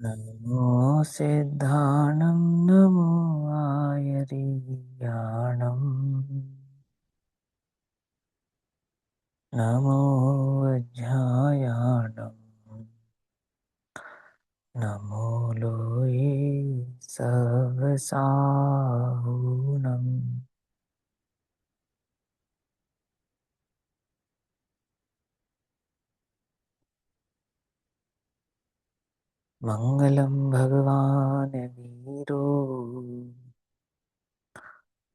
नमो सिद्धाणं नमो आयर्याणं नमो वज्रायाणं नमो लोये सहसाहुनं मङ्गलं भगवान् वीरो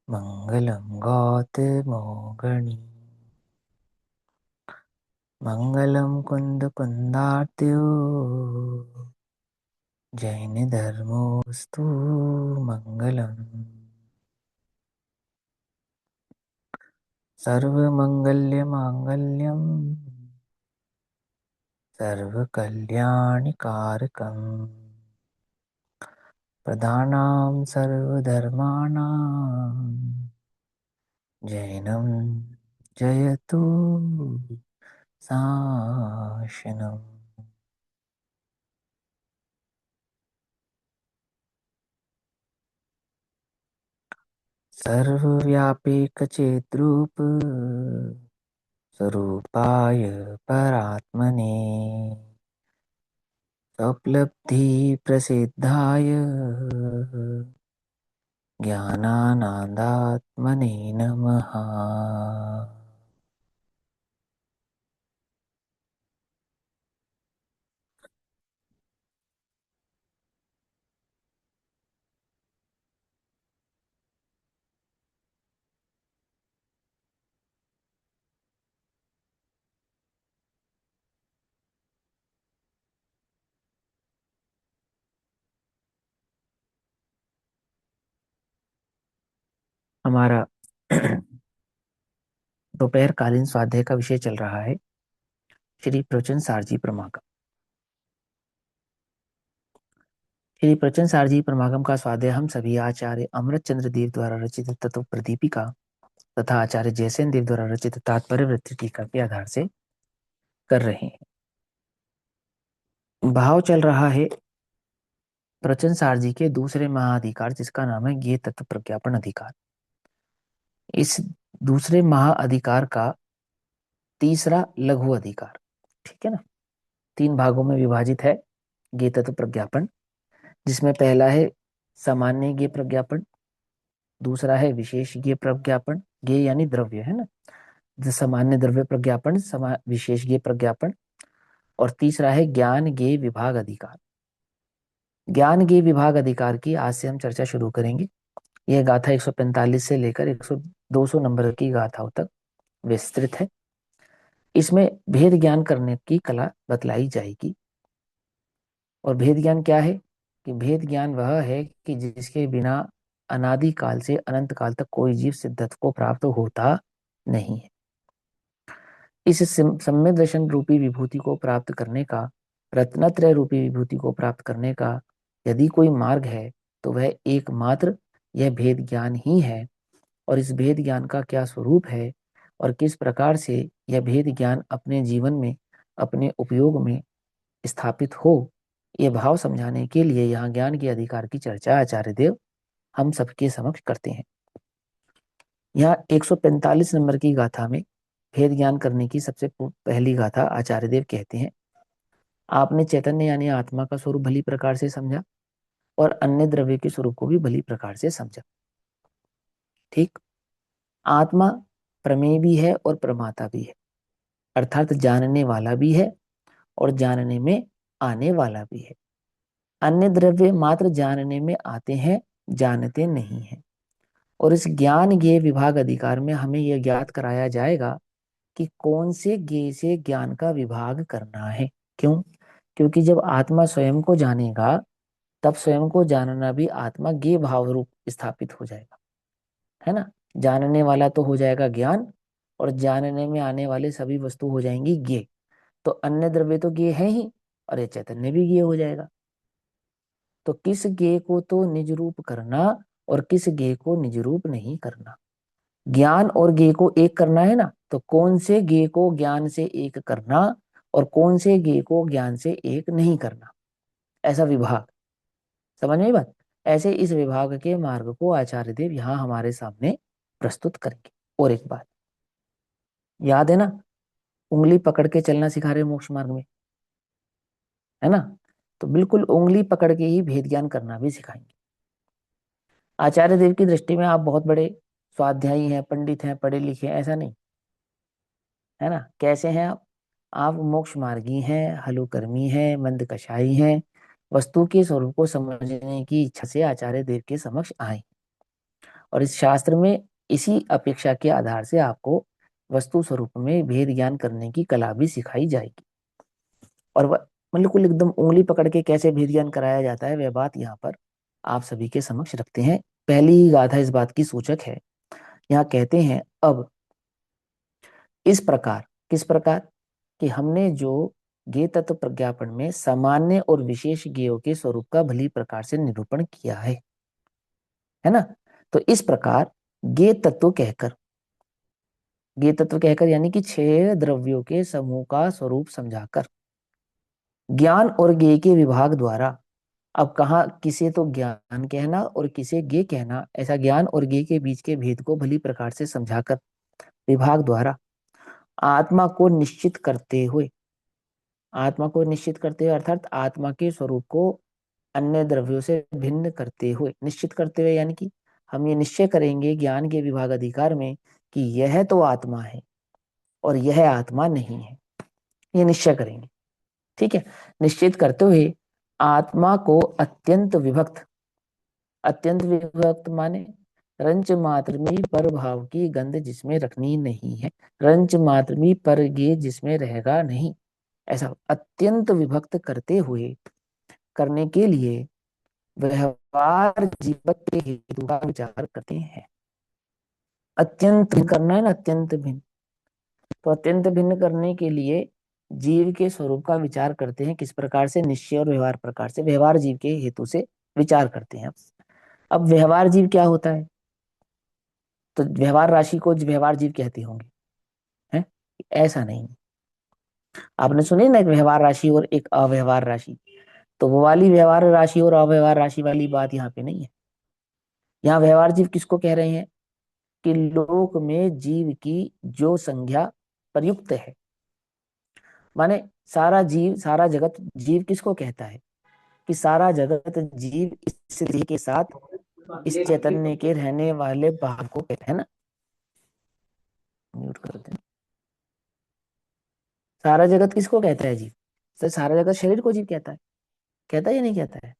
मङ्गलं गौतमो गणी मङ्गलं कुन्दकुन्दार्त्यो जैनधर्मोऽस्तु मङ्गलम् सर्वमङ्गल्यमाङ्गल्यं सर्वकल्याणिकारकम् प्रधानां सर्वधर्माणां जैनं जयतु शासनम्। सर्वव्यापीकचेद्रूप स्वरूपाय परात्मने स्वोपलब्धिप्रसिद्धाय ज्ञानानन्दात्मने नमः। हमारा दोपहरकालीन स्वाध्याय का विषय चल रहा है श्री प्रवचन सारजी प्रमागम। श्री प्रवचन सारजी प्रमागम का स्वाध्याय हम सभी आचार्य अमृत चंद्र देव द्वारा रचित तत्व प्रदीपिका तथा आचार्य जयसेन देव द्वारा रचित तात्पर्य वृत्ति टीका के आधार से कर रहे हैं। भाव चल रहा है प्रवचन सारजी के दूसरे महाअधिकार जिसका नाम है ज्ञेय तत्व प्रज्ञापन अधिकार। इस दूसरे महाअधिकार का तीसरा लघु अधिकार, ठीक है ना, 3 भागों में विभाजित है ज्ञेय तत्व प्रज्ञापन, जिसमें पहला है सामान्य ज्ञेय प्रज्ञापन, दूसरा है विशेष ज्ञेय प्रज्ञापन, ज्ञेय यानी द्रव्य है ना, सामान्य द्रव्य प्रज्ञापन, विशेष ज्ञेय प्रज्ञापन, और तीसरा है ज्ञान ज्ञेय विभाग अधिकार। ज्ञान ज्ञेय विभाग अधिकार की आज से हम चर्चा शुरू करेंगे। यह गाथा 145 से लेकर 200 नंबर की गाथाओं तक विस्तृत है। इसमें भेद ज्ञान करने की कला बतलाई जाएगी। और भेद ज्ञान क्या है? कि भेद ज्ञान वह है कि जिसके बिना अनादि काल से अनंत काल तक कोई जीव सिद्धत्व को प्राप्त होता नहीं है। इस सम्यक दर्शन रूपी विभूति को प्राप्त करने का, रत्नत्रय रूपी विभूति को प्राप्त करने का यदि कोई मार्ग है तो वह एकमात्र यह भेद ज्ञान ही है। और इस भेद ज्ञान का क्या स्वरूप है और किस प्रकार से यह भेद ज्ञान अपने जीवन में, अपने उपयोग में स्थापित हो, यह भाव समझाने के लिए यहाँ ज्ञान के अधिकार की चर्चा आचार्य देव हम सबके समक्ष करते हैं। यहाँ 145 नंबर की गाथा में भेद ज्ञान करने की सबसे पहली गाथा आचार्य देव कहते हैं, आपने चैतन्य यानी आत्मा का स्वरूप भली प्रकार से समझा और अन्य द्रव्य के स्वरूप को भी भली प्रकार से समझा। ठीक, आत्मा प्रमेय भी है और प्रमाता भी है, अर्थात जानने वाला भी है और जानने में आने वाला भी है। अन्य द्रव्य मात्र जानने में आते हैं, जानते नहीं हैं। और इस ज्ञान ज्ञेय विभाग अधिकार में हमें यह ज्ञात कराया जाएगा कि कौन से ज्ञेय से ज्ञान का विभाग करना है। क्यों? क्योंकि जब आत्मा स्वयं को जानेगा तब स्वयं को जानना भी आत्मा ज्ञेय भाव रूप स्थापित हो जाएगा, है ना। जानने वाला तो हो जाएगा ज्ञान और जानने में आने वाले सभी वस्तु हो जाएंगी ज्ञेय। तो अन्य द्रव्य तो ज्ञेय है ही और ये चैतन्य भी ज्ञेय हो जाएगा। तो किस ज्ञेय को तो निज रूप करना और किस ज्ञेय को निज रूप नहीं करना। ज्ञान और ज्ञेय को एक करना है ना, तो कौन से ज्ञेय को ज्ञान से एक करना और कौन से ज्ञेय को ज्ञान से एक नहीं करना। ऐसा विभाग, समझ में आई बात। ऐसे इस विभाग के मार्ग को आचार्य देव यहाँ हमारे सामने प्रस्तुत करेंगे। और एक बात याद है ना, उंगली पकड़ के चलना सिखा रहे मोक्ष मार्ग में, है ना। तो बिल्कुल उंगली पकड़ के ही भेद ज्ञान करना भी सिखाएंगे। आचार्य देव की दृष्टि में आप बहुत बड़े स्वाध्यायी हैं, पंडित हैं, पढ़े लिखे हैं, ऐसा नहीं है ना। कैसे हैं आप मोक्ष मार्गी हैं, हलुकर्मी हैं, मंद कषाई हैं, वस्तु के स्वरूप को समझने की इच्छा से आचार्य देव के समक्ष आए। और इस शास्त्र में इसी अपेक्षा के आधार से आपको वस्तु स्वरूप में भेद ज्ञान करने की कला भी सिखाई जाएगी। और वह बिल्कुल एकदम उंगली पकड़ के कैसे भेद ज्ञान कराया जाता है, वह बात यहाँ पर आप सभी के समक्ष रखते हैं। पहली ही गाथा इस बात की सूचक है। यहाँ कहते हैं अब इस प्रकार, किस प्रकार कि हमने जो ज्ञेय तत्व प्रज्ञापन में सामान्य और विशेष ज्ञेयों के स्वरूप का भली प्रकार से निरूपण किया है ना। तो इस प्रकार ज्ञेय तत्व कहकर, ज्ञेय तत्व कहकर यानी कि 6 द्रव्यों के समूह का स्वरूप समझाकर ज्ञान और ज्ञेय के विभाग द्वारा, अब कहा किसे तो ज्ञान कहना और किसे ज्ञेय कहना, ऐसा ज्ञान और ज्ञेय के बीच के भेद को भली प्रकार से समझाकर विभाग द्वारा आत्मा को निश्चित करते हुए, आत्मा को निश्चित करते हुए अर्थात आत्मा के स्वरूप को अन्य द्रव्यों से भिन्न करते हुए, निश्चित करते हुए यानी कि हम ये निश्चय करेंगे ज्ञान के विभाग अधिकार में कि यह तो आत्मा है और यह आत्मा नहीं है, ये निश्चय करेंगे। ठीक है। निश्चित करते हुए आत्मा को अत्यंत विभक्त, अत्यंत विभक्त माने रंच मात्र में पर भाव की गंध जिसमें रखनी नहीं है, रंच मात्र में पर गे जिसमें रहेगा नहीं, ऐसा अत्यंत विभक्त करते हुए करने के लिए व्यवहार जीवत के हेतु का विचार करते हैं। अत्यंत भिन्न करना है ना, अत्यंत भिन्न। तो अत्यंत भिन्न करने के लिए जीव के स्वरूप का विचार करते हैं। किस प्रकार से, निश्चय और व्यवहार प्रकार से, व्यवहार जीव के हेतु से विचार करते हैं। अब व्यवहार जीव क्या होता है, तो व्यवहार राशि को व्यवहार जीव कहते होंगे, हैं। ऐसा नहीं, आपने सुनी ना एक व्यवहार राशि और एक अव्यवहार राशि, तो वो वाली व्यवहार राशि और अव्यवहार राशि वाली बात यहाँ पे नहीं है। यहाँ व्यवहार जीव किसको कह रहे हैं कि लोक में जीव की जो संज्ञा प्रयुक्त है, माने सारा जीव, सारा जगत, जीव किसको कहता है कि सारा जगत जीव इस देह के साथ इस चैतन्य के रहने वाले भाग को कहते हैं ना। म्यूट कर दें। सारा जगत किसको कहता है जीव, तो सारा जगत शरीर को जीव कहता है या नहीं कहता है।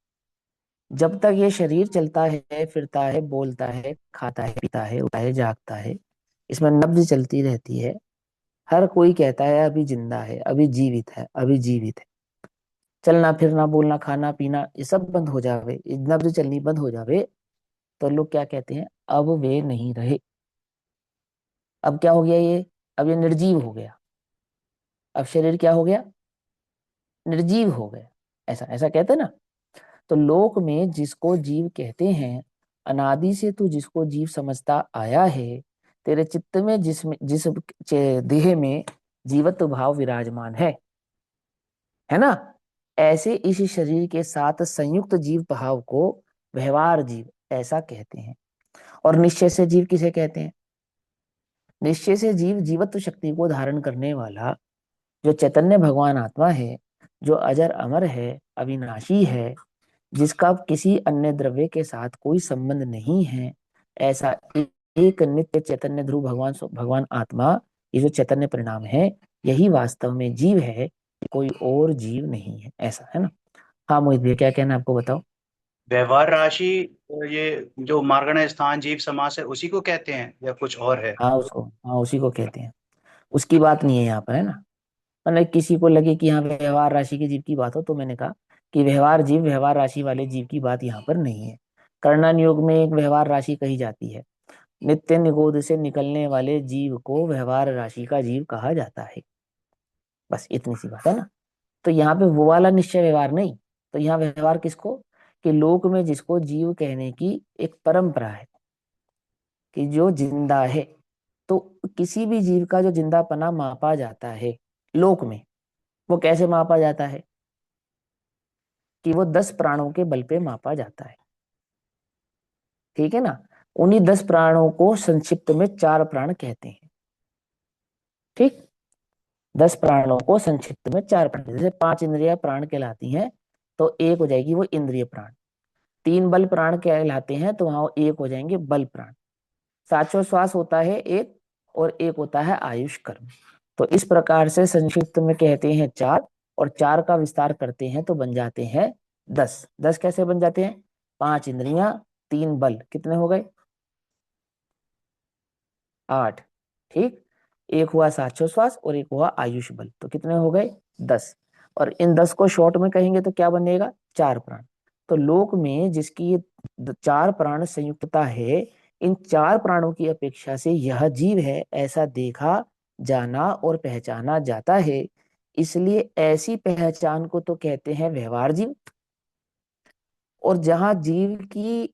जब तक ये शरीर चलता है, फिरता है, बोलता है, खाता है, पीता है, उठता है, जागता है, इसमें नब्ज चलती रहती है, हर कोई कहता है अभी जिंदा है, अभी जीवित है, अभी जीवित है। चलना फिरना बोलना खाना पीना ये सब बंद हो जावे, नब्ज चलनी बंद हो जावे, तो लोग क्या कहते हैं, अब वे नहीं रहे। अब क्या हो गया ये, अब ये निर्जीव हो गया, अब शरीर क्या हो गया, निर्जीव हो गया, ऐसा ऐसा कहते हैं ना। तो लोक में जिसको जीव कहते हैं, अनादि से तू जिसको जीव समझता आया है, तेरे चित्त में जिस देह में जीवत्व भाव विराजमान है ना, ऐसे इस शरीर के साथ संयुक्त जीव भाव को व्यवहार जीव ऐसा कहते हैं। और निश्चय से जीव किसे कहते हैं, निश्चय से जीव जीवत्व शक्ति को धारण करने वाला जो चैतन्य भगवान आत्मा है, जो अजर अमर है, अविनाशी है, जिसका किसी अन्य द्रव्य के साथ कोई संबंध नहीं है, ऐसा एक नित्य चैतन्य ध्रुव भगवान भगवान आत्मा, ये जो चैतन्य परिणाम है, यही वास्तव में जीव है, कोई और जीव नहीं है, ऐसा है ना। हाँ मोहित भैया क्या कहना है आपको, बताओ। व्यवहार राशि, ये जो मार्गण स्थान जीव समास है उसी को कहते हैं या कुछ और है? हाँ उसको, हाँ उसी को कहते हैं, उसकी बात नहीं है यहाँ पर, है ना। मतलब किसी को लगे कि यहाँ व्यवहार राशि के जीव की बात हो, तो मैंने कहा कि व्यवहार जीव, व्यवहार राशि वाले जीव की बात यहाँ पर नहीं है। कर्णन योग में एक व्यवहार राशि कही जाती है, नित्य निगोद से निकलने वाले जीव को व्यवहार राशि का जीव कहा जाता है। बस इतनी सी बात है ना। तो यहाँ पे वो वाला निश्चय व्यवहार नहीं, तो यहाँ व्यवहार किसको, कि लोक में जिसको जीव कहने की एक परंपरा है कि जो जिंदा है, तो किसी भी जीव का जो जिंदापना मापा जाता है लोक में, वो कैसे मापा जाता है, कि वो 10 प्राणों के बल पे मापा जाता है। ठीक है ना। उन्हीं 10 प्राणों को संक्षिप्त में 4 प्राण कहते हैं। ठीक। 10 प्राणों को संक्षिप्त में 4 प्राण, जैसे 5 इंद्रिया प्राण कहलाती हैं, तो एक हो जाएगी वो इंद्रिय प्राण। 3 बल प्राण कहलाते हैं, तो वहां एक हो जाएंगे बल प्राण। श्वास होता है एक, और एक होता है आयुष कर्म। तो इस प्रकार से संक्षिप्त में कहते हैं 4, और 4 का विस्तार करते हैं तो बन जाते हैं 10। 10 कैसे बन जाते हैं? 5 इंद्रियां, 3 बल, कितने हो गए? 8। ठीक। एक हुआ श्वास और एक हुआ आयुष बल, तो कितने हो गए? 10। और इन 10 को शॉर्ट में कहेंगे तो क्या बनेगा? 4 प्राण। तो लोक में जिसकी ये 4 प्राण संयुक्तता है, इन 4 प्राणों की अपेक्षा से यह जीव है, ऐसा देखा, जाना और पहचाना जाता है। इसलिए ऐसी पहचान को तो कहते हैं व्यवहार जीव। और जहां जीव की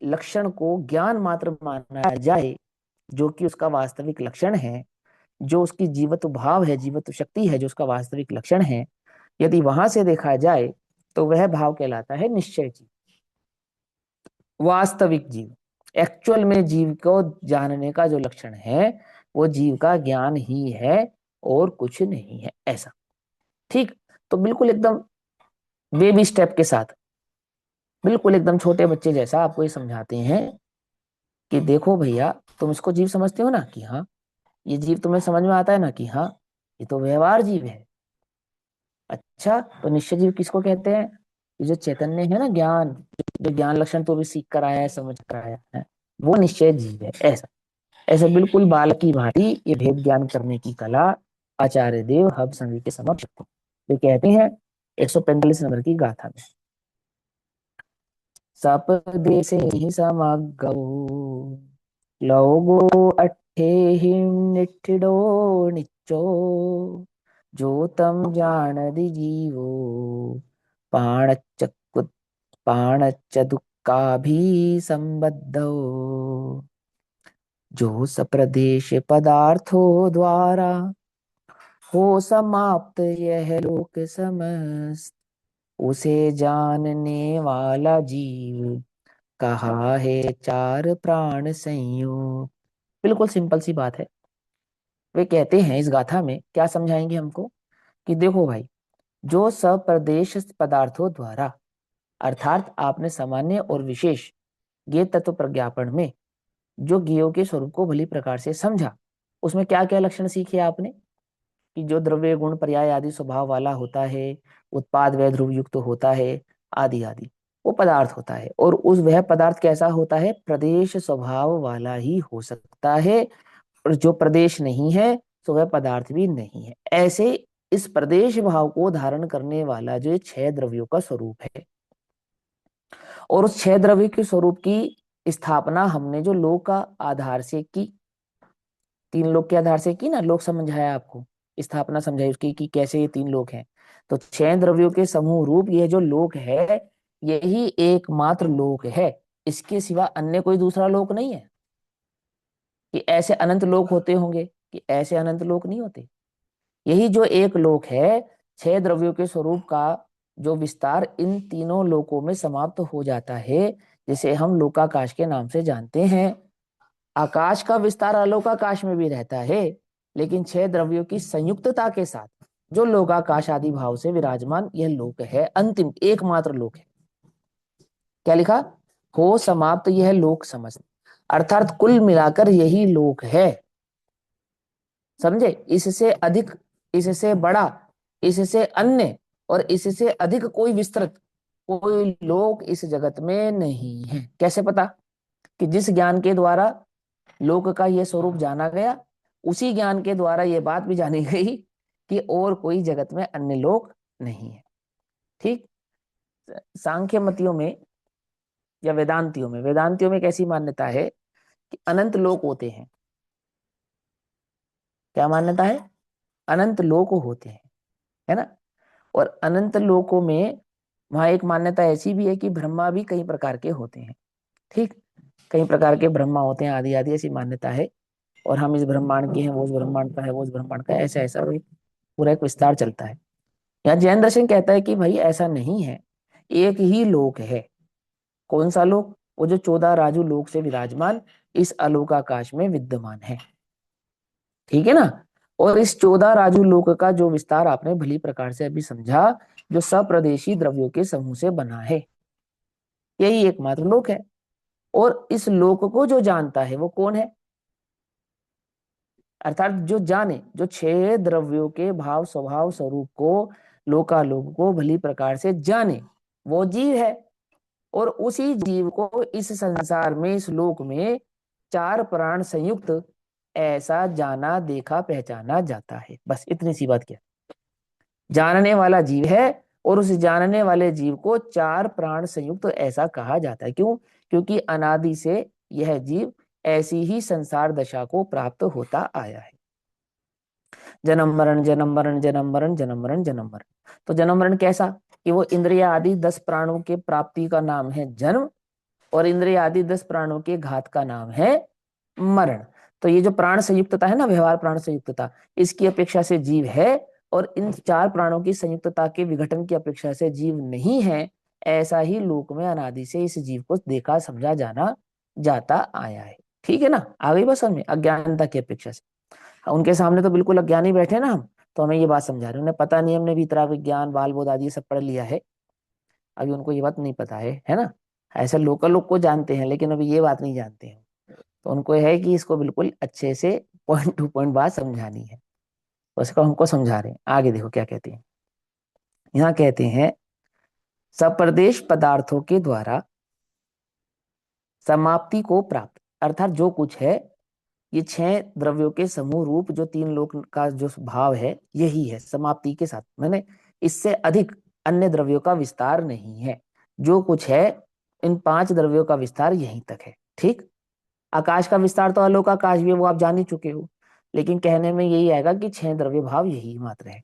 लक्षण को ज्ञान मात्र माना जाए, जो कि उसका वास्तविक लक्षण है, जो उसकी जीवत्व भाव है, जीवत्व शक्ति है, जो उसका वास्तविक लक्षण है, यदि वहां से देखा जाए तो वह भाव कहलाता है निश्चय जीव, वास्तविक जीव। एक्चुअल में जीव को जानने का जो लक्षण है, वो जीव का ज्ञान ही है और कुछ नहीं है, ऐसा। ठीक। तो बिल्कुल एकदम बेबी स्टेप के साथ, बिल्कुल एकदम छोटे बच्चे जैसा आपको ये समझाते हैं कि देखो भैया, तुम इसको जीव समझते हो ना, कि हाँ ये जीव तुम्हें समझ में आता है ना, कि हाँ ये तो व्यवहार जीव है। अच्छा, तो निश्चय जीव किसको कहते हैं? ये जो चैतन्य है ना, ज्ञान, जो ज्ञान लक्षण तो भी सीख कर आया है, समझ कर आया है, वो निश्चय जीव है, ऐसा। ऐसे बिल्कुल बालक की भांति ये भेद ज्ञान करने की कला आचार्य देव हब संधि के समक्ष वे कहते हैं 145 नंबर की गाथा में। सपदे से ही समगौ लौगो अट्ठे हिम निठिडो निच्चो जो तम जानदि जीवो पाणच्च पाणच्च दुक्का भी संबद्धो जो सप्रदेश पदार्थों द्वारा हो समाप्त यह लोक समस्त उसे जानने वाला जीव कहा है 4 प्राण संयोग। बिल्कुल सिंपल सी बात है। वे कहते हैं इस गाथा में क्या समझाएंगे हमको, कि देखो भाई, जो सप्रदेश पदार्थों द्वारा, अर्थात आपने सामान्य और विशेष ज्ञेय तत्व प्रज्ञापन में जो ज्ञेयों के स्वरूप को भली प्रकार से समझा, उसमें क्या क्या लक्षण सीखे आपने, कि जो द्रव्य गुण पर्याय आदि स्वभाव वाला होता है, उत्पाद वह ध्रुव युक्त होता है, आदि आदि, वो पदार्थ होता है। और उस वह पदार्थ कैसा होता है? प्रदेश स्वभाव वाला ही हो सकता है, और जो प्रदेश नहीं है तो वह पदार्थ भी नहीं है। ऐसे इस प्रदेश भाव को धारण करने वाला जो ये 6 द्रव्यों का स्वरूप है, और उस 6 द्रव्य के स्वरूप की स्थापना हमने जो लोक का आधार से की, 3 लोक के आधार से की ना, लोक समझाया आपको, स्थापना समझाई उसकी कि कैसे ये 3 लोक हैं। तो 6 द्रव्यों के समूह रूप यह जो लोक है, यही एकमात्र लोक है। इसके सिवा अन्य कोई दूसरा लोक नहीं है। कि ऐसे अनंत लोक होते होंगे, कि ऐसे अनंत लोक नहीं होते। यही जो एक लोक है, 6 द्रव्यों के स्वरूप का जो विस्तार इन तीनों लोकों में समाप्त हो जाता है, जिसे हम लोकाकाश के नाम से जानते हैं। आकाश का विस्तार अलोकाकाश में भी रहता है, लेकिन 6 द्रव्यों की संयुक्तता के साथ जो लोकाकाश आदि भाव से विराजमान यह लोक है, अंतिम एकमात्र लोक है। क्या लिखा? हो समाप्त यह लोक समझ, अर्थात कुल मिलाकर यही लोक है। समझे? इससे अधिक, इससे बड़ा, इससे अन्य और इससे अधिक कोई विस्तृत कोई लोक इस जगत में नहीं है। कैसे पता? कि जिस ज्ञान के द्वारा लोक का यह स्वरूप जाना गया, उसी ज्ञान के द्वारा यह बात भी जानी गई कि और कोई जगत में अन्य लोक नहीं है। ठीक। सांख्य मतियों में या वेदांतियों में एक ऐसी मान्यता है कि अनंत लोक होते हैं। क्या मान्यता है? अनंत लोक होते हैं, है ना। और अनंत लोकों में वहां एक मान्यता ऐसी भी है कि ब्रह्मा भी कई प्रकार के होते हैं। ठीक। कई प्रकार के ब्रह्मा होते हैं, आदि आदि ऐसी मान्यता है। और हम इस ब्रह्मांड के हैं, वो उस ब्रह्मांड का है, वो उस ब्रह्मांड का है, ऐसा ऐसा पूरा एक विस्तार चलता है। यहाँ जैन दर्शन कहता है कि भाई ऐसा नहीं है। एक ही लोक है। कौन सा लोक? वो जो 14 राजू लोक से विराजमान इस अलोक आकाश में विद्यमान है। ठीक है ना। और इस 14 राजू लोक का जो विस्तार आपने भली प्रकार से अभी समझा, जो सप्रदेशी द्रव्यों के समूह से बना है, यही एकमात्र लोक है। और इस लोक को जो जानता है वो कौन है? अर्थात जो जाने, जो 6 द्रव्यों के भाव स्वभाव स्वरूप को, लोकालोक को भली प्रकार से जाने, वो जीव है। और उसी जीव को इस संसार में, इस लोक में 4 प्राण संयुक्त ऐसा जाना देखा पहचाना जाता है। बस इतनी सी बात। क्या जानने वाला जीव है, और उस जानने वाले जीव को 4 प्राण संयुक्त ऐसा कहा जाता है। क्यों? क्योंकि अनादि से यह जीव ऐसी ही संसार दशा को प्राप्त होता आया है। जन्म मरण जन्म मरण जन्म मरण जन्म मरण जन्म मरण। तो जन्म मरण कैसा? कि वो इंद्रिय आदि 10 प्राणों के प्राप्ति का नाम है जन्म, और इंद्रिय आदि 10 प्राणों के घात का नाम है मरण। तो ये जो प्राण संयुक्तता है ना, व्यवहार प्राण संयुक्तता, इसकी अपेक्षा से जीव है। और इन 4 प्राणों की संयुक्तता के विघटन की अपेक्षा से जीव नहीं है। ऐसा ही लोक में अनादि से इस जीव को देखा समझा जाना जाता आया है। ठीक है ना, आ गई बस समझ में, अज्ञानता की अपेक्षा से। उनके सामने तो बिल्कुल अज्ञानी बैठे ना हम, तो हमें ये बात समझा रहे हैं। उन्हें पता नहीं, हमने भीतरा विज्ञान बाल बोध आदि ये सब पढ़ लिया है, अभी उनको ये बात नहीं पता है ना। ऐसे लोकल लोग को जानते हैं, लेकिन अभी ये बात नहीं जानते हैं। तो उनको है कि इसको बिल्कुल अच्छे से पॉइंट टू पॉइंट बात समझानी है, तो उसको हमको समझा रहे हैं। आगे देखो क्या कहते हैं। यहाँ कहते हैं, सप्रदेश पदार्थों के द्वारा समाप्ति को प्राप्त, अर्थात जो कुछ है, ये 6 द्रव्यों के समूह रूप जो 3 लोक का जो भाव है, यही है समाप्ति के साथ। मैंने इससे अधिक अन्य द्रव्यों का विस्तार नहीं है। जो कुछ है, इन 5 द्रव्यों का विस्तार यहीं तक है। ठीक। आकाश का विस्तार तो आलोक आकाश भी है, वो आप जान ही चुके हो। लेकिन कहने में यही आएगा कि 6 द्रव्य भाव यही मात्र है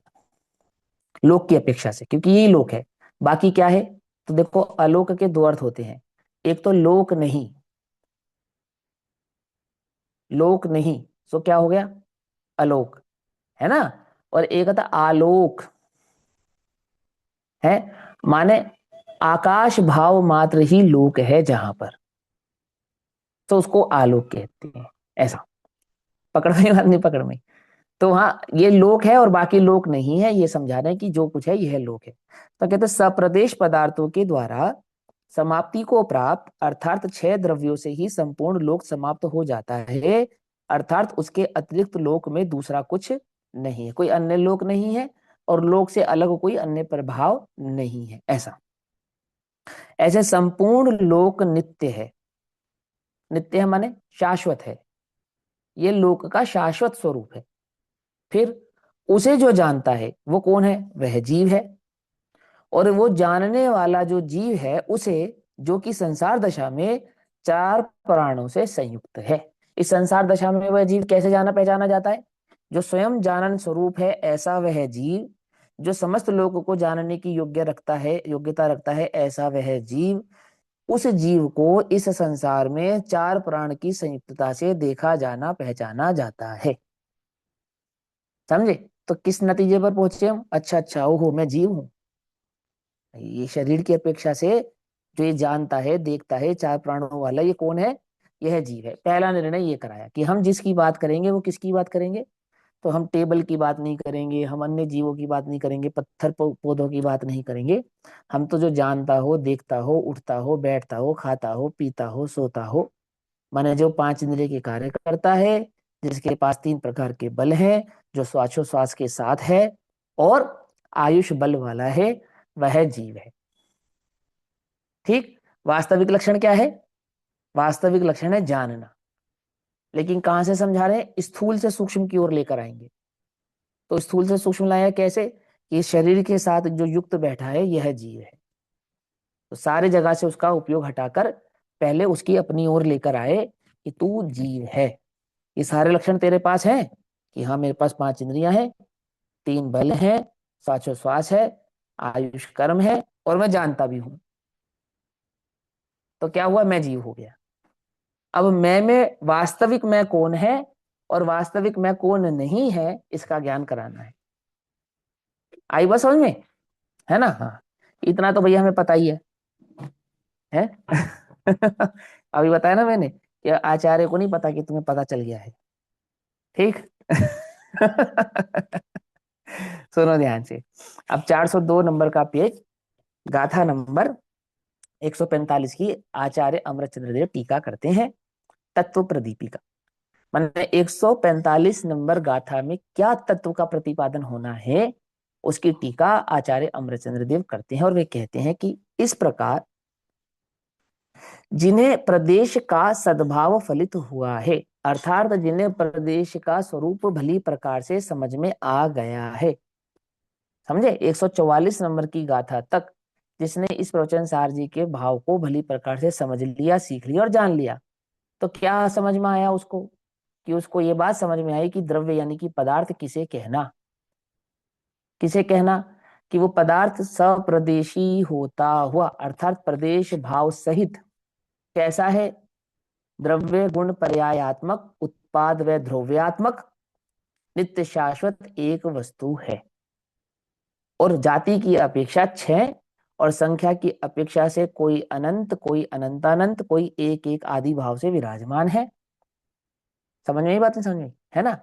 लोक की अपेक्षा से, क्योंकि यही लोक है। बाकी क्या है? तो देखो, अलोक के 2 अर्थ होते हैं। एक तो लोक नहीं, लोक नहीं, सो क्या हो गया? अलोक, है ना। और एक था आलोक, है, माने आकाश भाव मात्र ही लोक है जहां पर, तो उसको आलोक कहते हैं। ऐसा पकड़ में बात? नहीं पकड़ में? तो हाँ, ये लोक है और बाकी लोक नहीं है, ये समझा रहे हैं कि जो कुछ है यह लोक है। तो कहते हैं, सप्रदेश पदार्थों के द्वारा समाप्ति को प्राप्त, अर्थात 6 द्रव्यों से ही संपूर्ण लोक समाप्त हो जाता है। अर्थात उसके अतिरिक्त लोक में दूसरा कुछ नहीं है, कोई अन्य लोक नहीं है, और लोक से अलग कोई अन्य प्रभाव नहीं है। ऐसा, ऐसे संपूर्ण लोक नित्य है। नित्य है माने शाश्वत है, ये लोक का शाश्वत स्वरूप है। फिर उसे जो जानता है वो कौन है? वह जीव है। और वो जानने वाला जो जीव है, उसे, जो कि संसार दशा में 4 प्राणों से संयुक्त है। इस संसार दशा में वह जीव कैसे जाना पहचाना जाता है? जो स्वयं जानन स्वरूप है, ऐसा वह जीव। जो समस्त लोगों को जानने की योग्यता रखता है, ऐसा वह जीव। उस जीव को इस संसार में 4 प्राण की संयुक्तता से देखा जाना पहचाना जाता है। समझे? तो किस नतीजे पर पहुंचे हम? अच्छा अच्छा, ओहो, मैं जीव हूं। ये शरीर की अपेक्षा से जो ये जानता है देखता है 4 प्राणों वाला, ये कौन है? यह जीव है। पहला निर्णय ये कराया कि हम जिसकी बात करेंगे वो किसकी बात करेंगे? तो हम टेबल की बात नहीं करेंगे, हम अन्य जीवों की बात नहीं करेंगे, पत्थर पौधों की बात नहीं करेंगे। हम तो जो जानता हो, देखता हो, उठता हो, बैठता हो, खाता हो, पीता हो, सोता हो, माने जो 5 इंद्रिय के कार्य करता है, जिसके पास 3 प्रकार के बल हैं, जो श्वासोश्वास के साथ है, और आयुष बल वाला है, वह जीव है। ठीक। वास्तविक लक्षण क्या है? वास्तविक लक्षण है जानना। लेकिन कहां से समझा रहे हैं? स्थूल से सूक्ष्म की ओर लेकर आएंगे। तो स्थूल से सूक्ष्म लाया कैसे? कि शरीर के साथ जो युक्त बैठा है यह जीव है। तो सारे जगह से उसका उपयोग हटाकर पहले उसकी अपनी ओर लेकर आए कि तू जीव है। ये सारे लक्षण तेरे पास हैं, कि हाँ मेरे पास 5 इंद्रियां हैं, 3 बल हैं, श्वासोश्वास है, आयुष कर्म है, और मैं जानता भी हूं। तो क्या हुआ? मैं जीव हो गया। अब मैं में वास्तविक मैं कौन है और वास्तविक मैं कौन नहीं है, इसका ज्ञान कराना है। आई बात समझ में? है ना? हाँ। इतना तो भैया हमें पता ही है? अभी बताया ना मैंने कि आचार्य को नहीं पता कि तुम्हें पता चल गया है। ठीक। सुनो ध्यान से। अब 402 नंबर का पेज, गाथा नंबर 145 की आचार्य अमरचंद्र देव टीका करते हैं, तत्व प्रदीपिका। मैंने 145 नंबर गाथा में क्या तत्व का प्रतिपादन होना है, उसकी टीका आचार्य अमरचंद्र देव करते हैं, और वे कहते हैं कि इस प्रकार जिन्हें प्रदेश का सद्भाव फलित हुआ है, अर्थात जिन्हें प्रदेश का स्वरूप भली प्रकार से समझ में आ गया है। समझे? 144 नंबर की गाथा तक जिसने इस प्रवचन सार जी के भाव को भली प्रकार से समझ लिया, सीख लिया और जान लिया, तो क्या समझ में आया उसको? कि उसको ये बात समझ में आई कि द्रव्य यानी कि पदार्थ किसे कहना, किसे कहना, कि वो पदार्थ सप्रदेशी होता हुआ, अर्थात प्रदेश भाव सहित कैसा है? द्रव्य गुण पर्यायात्मक, उत्पाद व ध्रुव्यात्मक, नित्य शाश्वत एक वस्तु है, और जाति की अपेक्षा छह, और संख्या की अपेक्षा से कोई अनंत, कोई अनंतानंत, कोई एक एक आदि भाव से विराजमान है। समझ में ही बात नहीं? समझ में है ना?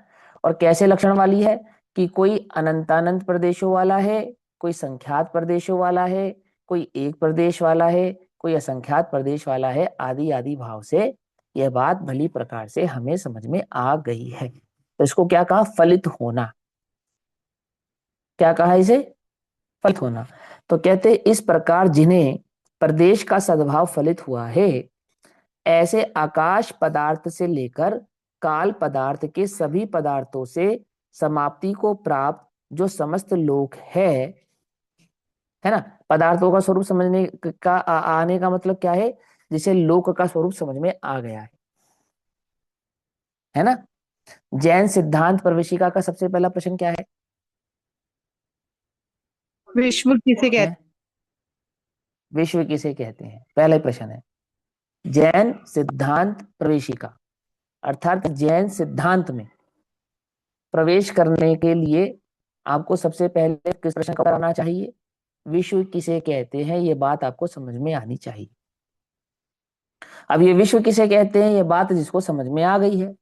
और कैसे लक्षण वाली है? कि कोई अनंतानंत प्रदेशों वाला है, कोई संख्यात प्रदेशों वाला है, कोई एक प्रदेश वाला है, कोई असंख्यात प्रदेश वाला है, आदि आदि भाव से यह बात भली प्रकार से हमें समझ में आ गई है। तो इसको क्या कहा? फलित होना। क्या कहा इसे? फलित होना। तो कहते इस प्रकार जिन्हें प्रदेश का सद्भाव फलित हुआ है, ऐसे आकाश पदार्थ से लेकर काल पदार्थ के सभी पदार्थों से समाप्ति को प्राप्त जो समस्त लोक है ना? पदार्थों का स्वरूप समझने का आने का मतलब क्या है? जिसे लोक का स्वरूप समझ में आ गया है ना? जैन सिद्धांत प्रवेशिका का सबसे पहला प्रश्न क्या विश्व किसे है? कहते विश्व किसे कहते हैं, पहला ही प्रश्न है। जैन सिद्धांत प्रवेशिका, अर्थात जैन सिद्धांत में प्रवेश करने के लिए आपको सबसे पहले किस प्रश्न का उत्तर आना चाहिए? विश्व किसे कहते हैं, ये बात आपको समझ में आनी चाहिए। अब ये विश्व किसे कहते हैं, ये बात जिसको समझ में आ गई है,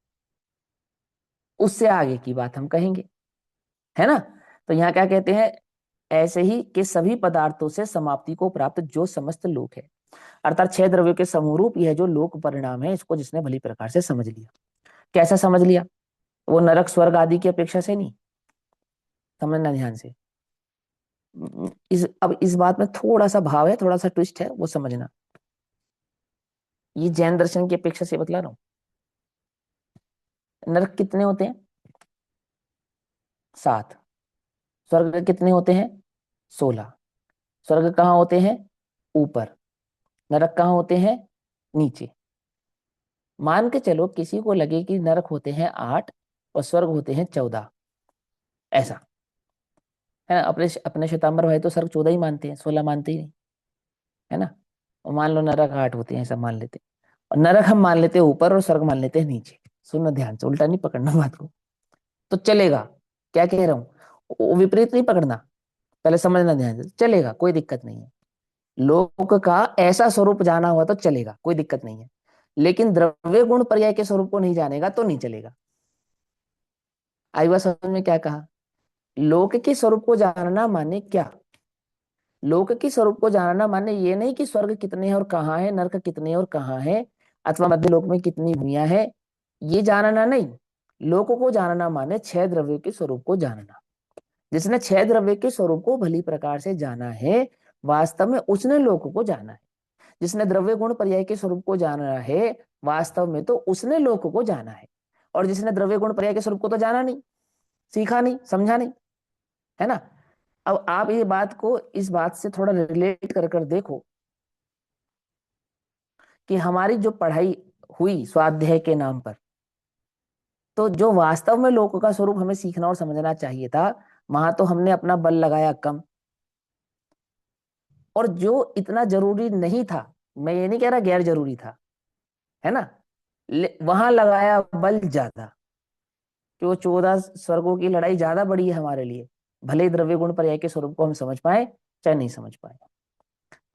उससे आगे की बात हम कहेंगे, है ना? तो यहाँ क्या कहते हैं? ऐसे ही के सभी पदार्थों से समाप्ति को प्राप्त जो समस्त लोक है, अर्थात छह द्रव्यों के समूरूप यह जो लोक परिणाम है, इसको जिसने भली प्रकार से समझ लिया। कैसा समझ लिया? वो नरक स्वर्ग आदि की अपेक्षा से नहीं। समझना ध्यान से। अब इस बात में थोड़ा सा भाव है, थोड़ा सा ट्विस्ट है, वो समझना। ये जैन दर्शन की अपेक्षा से बतला रहा हूं। नरक कितने होते हैं? 7। स्वर्ग कितने होते हैं? 16। स्वर्ग कहाँ होते हैं? ऊपर। नरक कहाँ होते हैं? नीचे। मान के चलो किसी को लगे कि नरक होते हैं 8 और स्वर्ग होते हैं 14, ऐसा है ना? अपने अपने श्वेतांबर भाई तो स्वर्ग 14 ही मानते हैं, 16 मानते ही नहीं, है ना? और मान लो नरक 8 होते हैं, ऐसा मान लेते हैं। और नरक हम मान लेते हैं ऊपर और स्वर्ग मान लेते हैं नीचे। सुनना ध्यान से, उल्टा नहीं पकड़ना बात को, तो चलेगा। क्या कह रहा हूँ, वो विपरीत नहीं पकड़ना, पहले समझना ध्यान से। चलेगा, कोई दिक्कत नहीं है। लोक का ऐसा स्वरूप जाना हुआ तो चलेगा, कोई दिक्कत नहीं है। लेकिन द्रव्य गुण पर्याय के स्वरूप को नहीं जानेगा तो नहीं चलेगा। आई बात समझ में? क्या कहा? लोक के स्वरूप को जानना माने क्या? लोक के स्वरूप को जानना माने ये नहीं कि स्वर्ग कितने हैं और कहाँ है, नरक कितने हैं और कहाँ है, अथवा मध्य लोक में कितनी भूमिया है, ये जानना नहीं। लोक को जानना माने छह द्रव्यों के स्वरूप को जानना। जिसने छह द्रव्य के स्वरूप को भली प्रकार से जाना है, वास्तव में उसने लोक को जाना है। जिसने द्रव्य गुण पर्याय के स्वरूप को जाना है, वास्तव में तो उसने लोक को जाना है। और जिसने द्रव्य गुण पर्याय के स्वरूप को तो जाना नहीं, सीखा नहीं, समझा नहीं, है ना? अब आप ये बात को इस बात से थोड़ा रिलेट कर कर देखो कि हमारी जो पढ़ाई हुई स्वाध्याय के नाम पर, तो जो वास्तव में लोक का स्वरूप हमें सीखना और समझना चाहिए था, वहां तो हमने अपना बल लगाया कम। और जो इतना जरूरी नहीं था, मैं ये नहीं कह रहा गैर जरूरी था, है ना, वहां लगाया बल ज्यादा, कि वो 14 स्वर्गों की लड़ाई ज्यादा बड़ी है हमारे लिए। भले ही द्रव्य गुण पर्याय के स्वरूप को हम समझ पाए चाहे नहीं समझ पाए।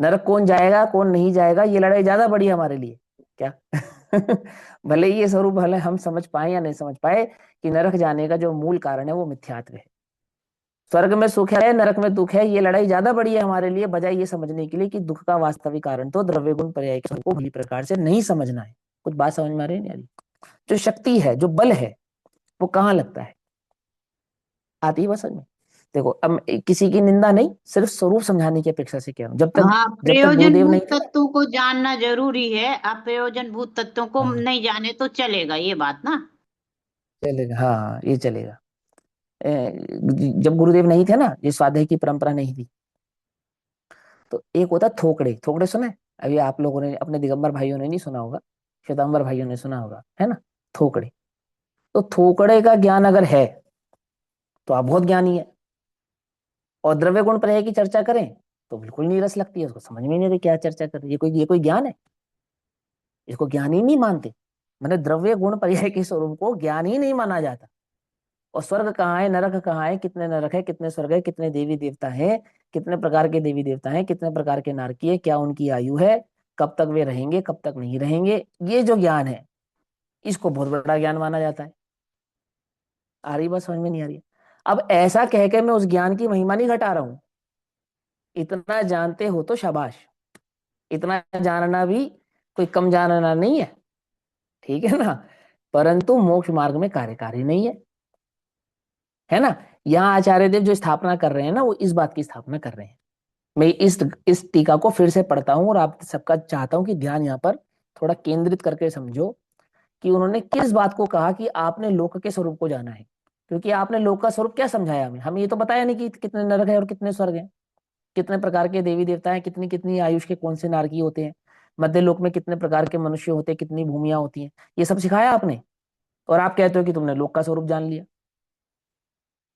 नरक कौन जाएगा कौन नहीं जाएगा ये लड़ाई ज्यादा बड़ी है हमारे लिए क्या। भले ही ये स्वरूप भले हम समझ पाए या नहीं समझ पाए कि नरक जाने का जो मूल कारण है वो मिथ्यात्व है। स्वर्ग में सुख है नरक में दुख है, ये लड़ाई ज्यादा बड़ी है हमारे लिए, बजाय ये समझने के लिए कि दुख का वास्तविक कारण तो द्रव्य गुण पर्याय को भली प्रकार से नहीं समझना है। कुछ बात समझ में आ रही है नहीं आ रही? जो शक्ति है जो बल है वो कहाँ लगता है? आती है बस समझ में। देखो अब किसी की निंदा नहीं, सिर्फ स्वरूप समझाने की अपेक्षा से कह रहा हूं। हाँ, जब तक गुरुदेव प्रयोजनभूत नहीं थे। तत्वों को जानना जरूरी है। अप्रयोजनभूत तत्वों को हाँ नहीं जाने तो चलेगा, ये बात ना। चलेगा, हाँ ये चलेगा। जब गुरुदेव नहीं थे ना, ये स्वाध्याय की परंपरा नहीं थी, तो एक होता थोकड़े। थोकड़े सुने? अभी आप लोगों ने अपने दिगंबर भाइयों ने नहीं सुना होगा, श्वेतांबर भाइयों ने सुना होगा, है ना? थोकड़े। तो थोकड़े का ज्ञान अगर है तो आप बहुत ज्ञानी है। और द्रव्य गुण पर्याय की चर्चा करें तो बिल्कुल नीरस लगती है, उसको समझ में ही नहीं आती क्या चर्चा कर रही है। ये कोई ज्ञान है? इसको ज्ञान ही नहीं मानते। मैंने द्रव्य गुण पर्याय के स्वरूप को ज्ञान ही नहीं माना जाता। और स्वर्ग कहाँ है नरक कहाँ है, कितने नरक है कितने स्वर्ग है, कितने देवी देवता हैं, कितने प्रकार के देवी देवता हैं, कितने प्रकार के नारकीय, क्या उनकी आयु है, कब तक वे रहेंगे कब तक नहीं रहेंगे, ये जो ज्ञान है इसको बहुत बड़ा ज्ञान माना जाता है। आ रही बात समझ में नहीं आ रही है? अब ऐसा कह के मैं उस ज्ञान की महिमा नहीं घटा रहा हूं। इतना जानते हो तो शाबाश। इतना जानना भी कोई कम जानना नहीं है, ठीक है ना? परंतु मोक्ष मार्ग में कार्यकारी नहीं है ना? यहाँ आचार्य देव जो स्थापना कर रहे हैं ना, वो इस बात की स्थापना कर रहे हैं। मैं इस टीका को फिर से पढ़ता हूँ और आप सबका चाहता हूँ कि ध्यान यहाँ पर थोड़ा केंद्रित करके समझो कि उन्होंने किस बात को कहा कि आपने लोक के स्वरूप को जाना है। क्योंकि आपने लोक का स्वरूप क्या समझाया हमें ये तो बताया नहीं कि कितने नरक है और कितने स्वर्ग हैं, कितने प्रकार के देवी देवता हैं, कितनी कितनी आयुष के कौन से नारकी होते हैं, मध्य लोक में कितने प्रकार के मनुष्य होते हैं, कितनी भूमियां होती हैं, ये सब सिखाया आपने। और आप कहते हो कि तुमने लोक का स्वरूप जान लिया।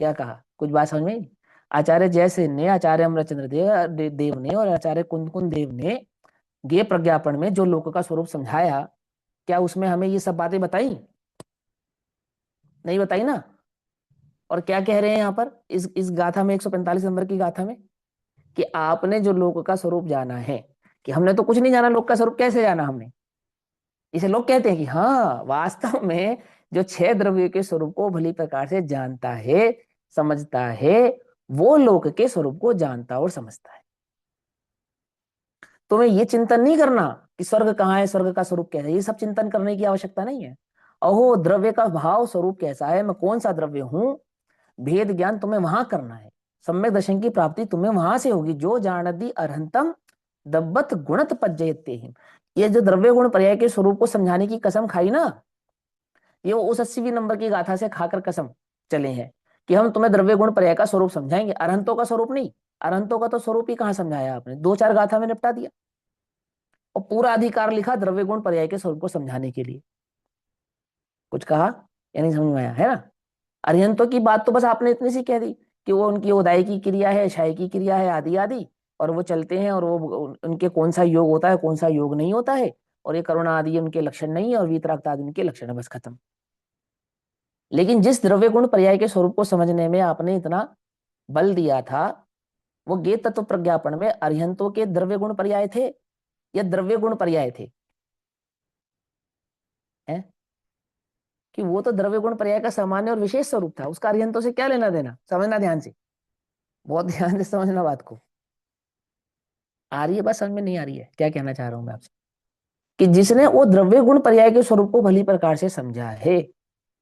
क्या कहा? कुछ बात समझ में आई? आचार्य जयसेन ने, आचार्य अमरचंद्र देव ने और आचार्य कुंद कुंद देव ने गे प्रज्ञापन में जो लोक का स्वरूप समझाया, क्या उसमें हमें ये सब बातें बताई? नहीं बताई ना? और क्या कह रहे हैं यहाँ पर इस गाथा में, 145 नंबर की गाथा में, कि आपने जो लोक का स्वरूप जाना है, कि हमने तो कुछ नहीं जाना, लोक का स्वरूप कैसे जाना हमने? इसे लोग कहते हैं कि हाँ वास्तव में जो छह द्रव्यों के स्वरूप को भली प्रकार से जानता है समझता है, वो लोक के स्वरूप को जानता और समझता है। तुम्हें ये चिंतन नहीं करना कि स्वर्ग कहाँ है, स्वर्ग का स्वरूप कैसा है, ये सब चिंतन करने की आवश्यकता नहीं है। अहो द्रव्य का भाव स्वरूप कैसा है, मैं कौन सा द्रव्य हूं, भेद ज्ञान तुम्हें वहां करना है। सम्यक दर्शन की प्राप्ति तुम्हें वहां से होगी। जो जानती अरहंतम दब्बत गुणत पज्जयते ही। ये जो द्रव्य गुण पर्याय के स्वरूप को समझाने की कसम खाई ना, ये वो उस 80वीं नंबर की गाथा से खाकर कसम चले हैं कि हम तुम्हें द्रव्य गुण पर्याय का स्वरूप समझाएंगे, अरहंतों का स्वरूप नहीं। अरहंतों का तो स्वरूप ही कहाँ समझाया आपने, दो चार गाथा में निपटा दिया। और पूरा अधिकार लिखा द्रव्य गुण पर्याय के स्वरूप को समझाने के लिए। कुछ कहा या नहीं समझ में आया, है ना? अरिहंतों की बात तो बस आपने इतनी सी कह दी कि वो उनकी उदाई की क्रिया है, क्षय की क्रिया है, आदि आदि, और वो चलते हैं, और वो उनके कौन सा योग होता है कौन सा योग नहीं होता है, और ये करुणा आदि उनके लक्षण नहीं है, और वीतरागता आदि उनके लक्षण है, बस खत्म। लेकिन जिस द्रव्य गुण पर्याय के स्वरूप को समझने में आपने इतना बल दिया था, वो गेत तत्व प्रज्ञापन में अरिहंतों के द्रव्य गुण पर्याय थे या द्रव्य गुण पर्याय थे? हैं? कि वो तो द्रव्य गुण पर्याय का सामान्य और विशेष स्वरूप था, उसका अरिहंतों से क्या लेना देना, समझना ध्यान से, बहुत ध्यान से समझना बात को। आ रही है बात समझ में नहीं आ रही है? क्या कहना चाह रहा हूं मैं आपसे? कि जिसने वो द्रव्य गुण पर्याय के स्वरूप को भली प्रकार से समझा है,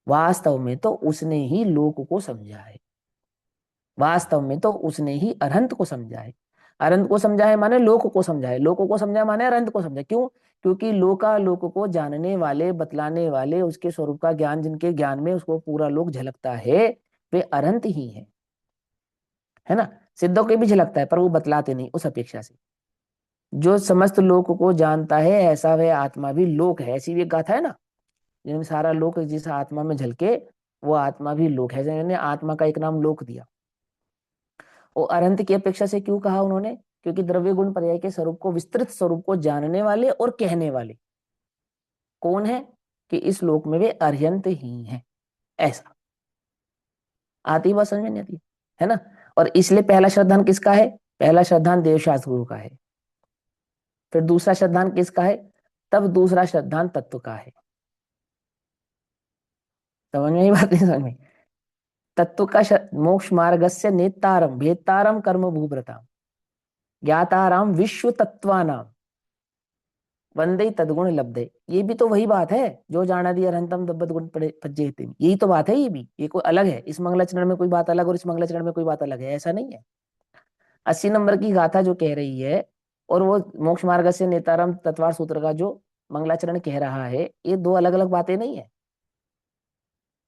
वास्तव में तो उसने ही लोक को समझा है। वास्तव में तो उसने ही अरहंत को समझा है। अरहंत को समझा है माने लोक को समझा है, लोक को समझा माने अरहंत को समझा। क्यों? क्योंकि लोका लोक को जानने वाले, बतलाने वाले, उसके स्वरूप का ज्ञान जिनके ज्ञान में उसको पूरा लोक झलकता है, वे अरहंत ही है ना? सिद्धों के भी झलकता है पर वो बतलाते नहीं उस अपेक्षा से। जो समस्त लोक को जानता है ऐसा वह आत्मा भी लोक है, ऐसी भी एक गाथा है ना, जिनमें सारा लोक जिस आत्मा में झलके वो आत्मा भी लोक है। मैंने आत्मा का एक नाम लोक दिया। वो अरहंत की अपेक्षा से क्यों कहा उन्होंने? क्योंकि द्रव्य गुण पर्याय के स्वरूप को, विस्तृत स्वरूप को जानने वाले और कहने वाले कौन है? कि इस लोक में वे अरहंत ही हैं। ऐसा आती बात समझ में नहीं आती, है ना? और इसलिए पहला श्रद्धान किसका है? पहला श्रद्धान देवशास्त्र गुरु का है। फिर दूसरा श्रद्धांत किसका है? तब दूसरा श्रद्धांत तत्व का है। समझ में ही बात नहीं समझ में? तत्व का मोक्ष मार्गस्य नेतारम भेतारम कर्म भूभृताम ज्ञाताराम विश्व तत्वानाम वंदे तद्गुण लब्धे। ये भी तो वही बात है जो जाना दिया अरहंतम तब्बत गुण पज्जेति, यही तो बात है। ये भी, ये कोई अलग है? इस मंगलाचरण में कोई बात अलग और इस मंगलाचरण में कोई बात अलग है? ऐसा नहीं है। 80 नंबर की गाथा जो कह रही है और वो मोक्ष मार्ग से नेतारम तत्वार सूत्र का जो मंगलाचरण कह रहा है, ये दो अलग अलग बातें नहीं है।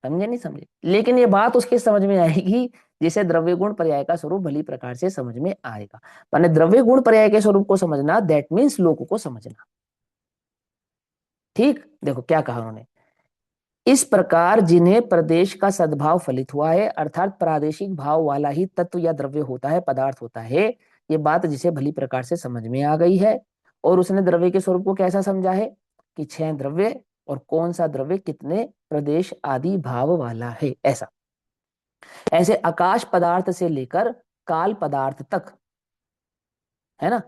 समझे नहीं समझे? लेकिन ये बात उसके समझ में आएगी जिसे द्रव्य गुण पर्याय का स्वरूप भली प्रकार से समझ में आएगा। माने द्रव्य गुण पर्याय के स्वरूप को समझना, दैट मीन्स लोक को समझना। ठीक, देखो क्या कहा उन्होंने। इस प्रकार जिन्हें प्रदेश का सद्भाव फलित हुआ है, अर्थात प्रादेशिक भाव वाला ही तत्व या द्रव्य होता है, पदार्थ होता है, ये बात जिसे भली प्रकार से समझ में आ गई है। और उसने द्रव्य के स्वरूप को कैसा समझा है कि 6 द्रव्य और कौन सा द्रव्य कितने प्रदेश आदि भाव वाला है, ऐसा। ऐसे आकाश पदार्थ से लेकर काल पदार्थ तक, है ना।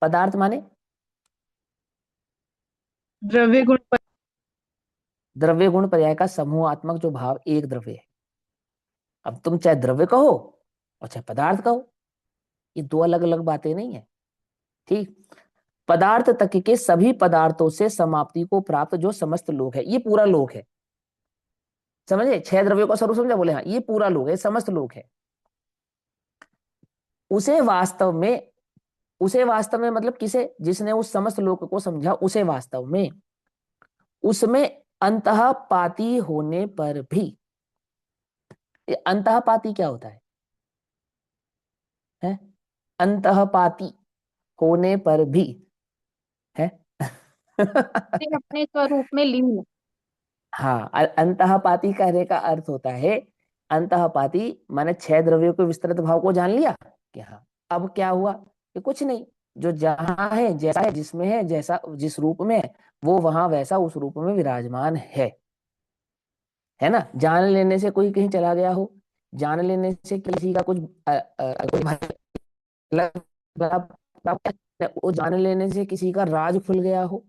पदार्थ माने द्रव्य गुण द्रव्य गुण पर्याय का समूहात्मक जो भाव एक द्रव्य है। अब तुम चाहे द्रव्य कहो और चाहे पदार्थ कहो, ये दो अलग अलग बातें नहीं है। ठीक, पदार्थ तक के सभी पदार्थों से समाप्ति को प्राप्त जो समस्त लोक है, ये पूरा लोक है। समझे? 6 द्रव्यों का स्वरूप समझा? बोले हाँ, ये पूरा लोक है, समस्त लोक है। उसे वास्तव में, उसे वास्तव में मतलब किसे? जिसने उस समस्त लोक को समझा, उसे वास्तव में उसमें अंतःपाती होने पर भी। ये अंतःपाती क्या होता है? अंतःपाती होने पर भी है। से अपने स्वरूप में लीन। हाँ, अंतःपाती कहने का अर्थ होता है, अंतःपाती माने 6 द्रव्यों के विस्तृत भाव को जान लिया कि हाँ, अब क्या हुआ कि कुछ नहीं, जो जहां है, जैसा है, जिसमें है, जैसा जिस रूप में है, वो वहां वैसा उस रूप में विराजमान है ना। जान लेने से कोई कहीं चला गया हो, जान लेने से किसी का कुछ कोई मतलब वो जान लेने से किसी का राज खुल गया हो,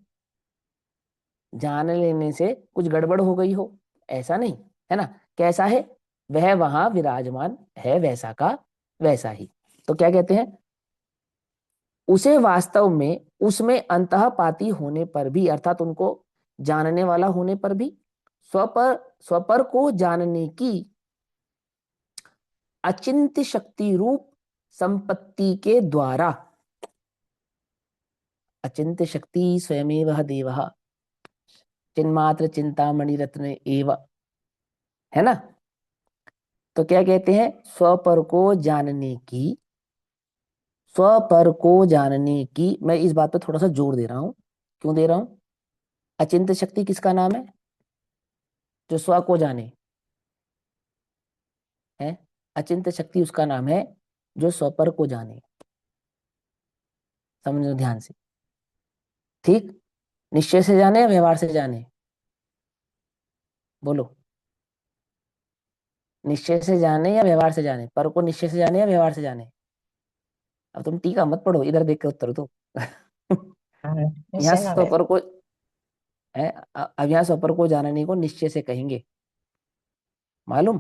जान लेने से कुछ गड़बड़ हो गई हो, ऐसा नहीं, है ना। कैसा है? वह वहां विराजमान है, वैसा का वैसा ही। तो क्या कहते हैं? उसे वास्तव में उसमें अंतःपाती होने पर भी, अर्थात उनको जानने वाला होने पर भी, स्वपर स्वपर को जानने की अचिंत्य शक्ति रूप संपत्ति के द्वारा, अचिंत्य शक्ति स्वयमेव देवः चिन्मात्र चिंतामणि रत्न एव, है ना। तो क्या कहते हैं? स्वपर को जानने की, स्वपर को जानने की, मैं इस बात पे थोड़ा सा जोर दे रहा हूं। क्यों दे रहा हूं? अचिंत्य शक्ति किसका नाम है? जो स्व को जाने है। अचिंत्य शक्ति उसका नाम है जो स्वपर को जाने। समझो ध्यान से। ठीक, निश्चय से जाने या व्यवहार से जाने? बोलो, निश्चय से जाने या व्यवहार से जाने? पर को निश्चय से जाने या व्यवहार से जाने? अब तुम टीका मत पढ़ो, इधर देख के उत्तर दो। यहाँ निश्चय ना वे। स्वपर को है, अब यहाँ स्वपर को जानने को निश्चय से कहेंगे, मालूम।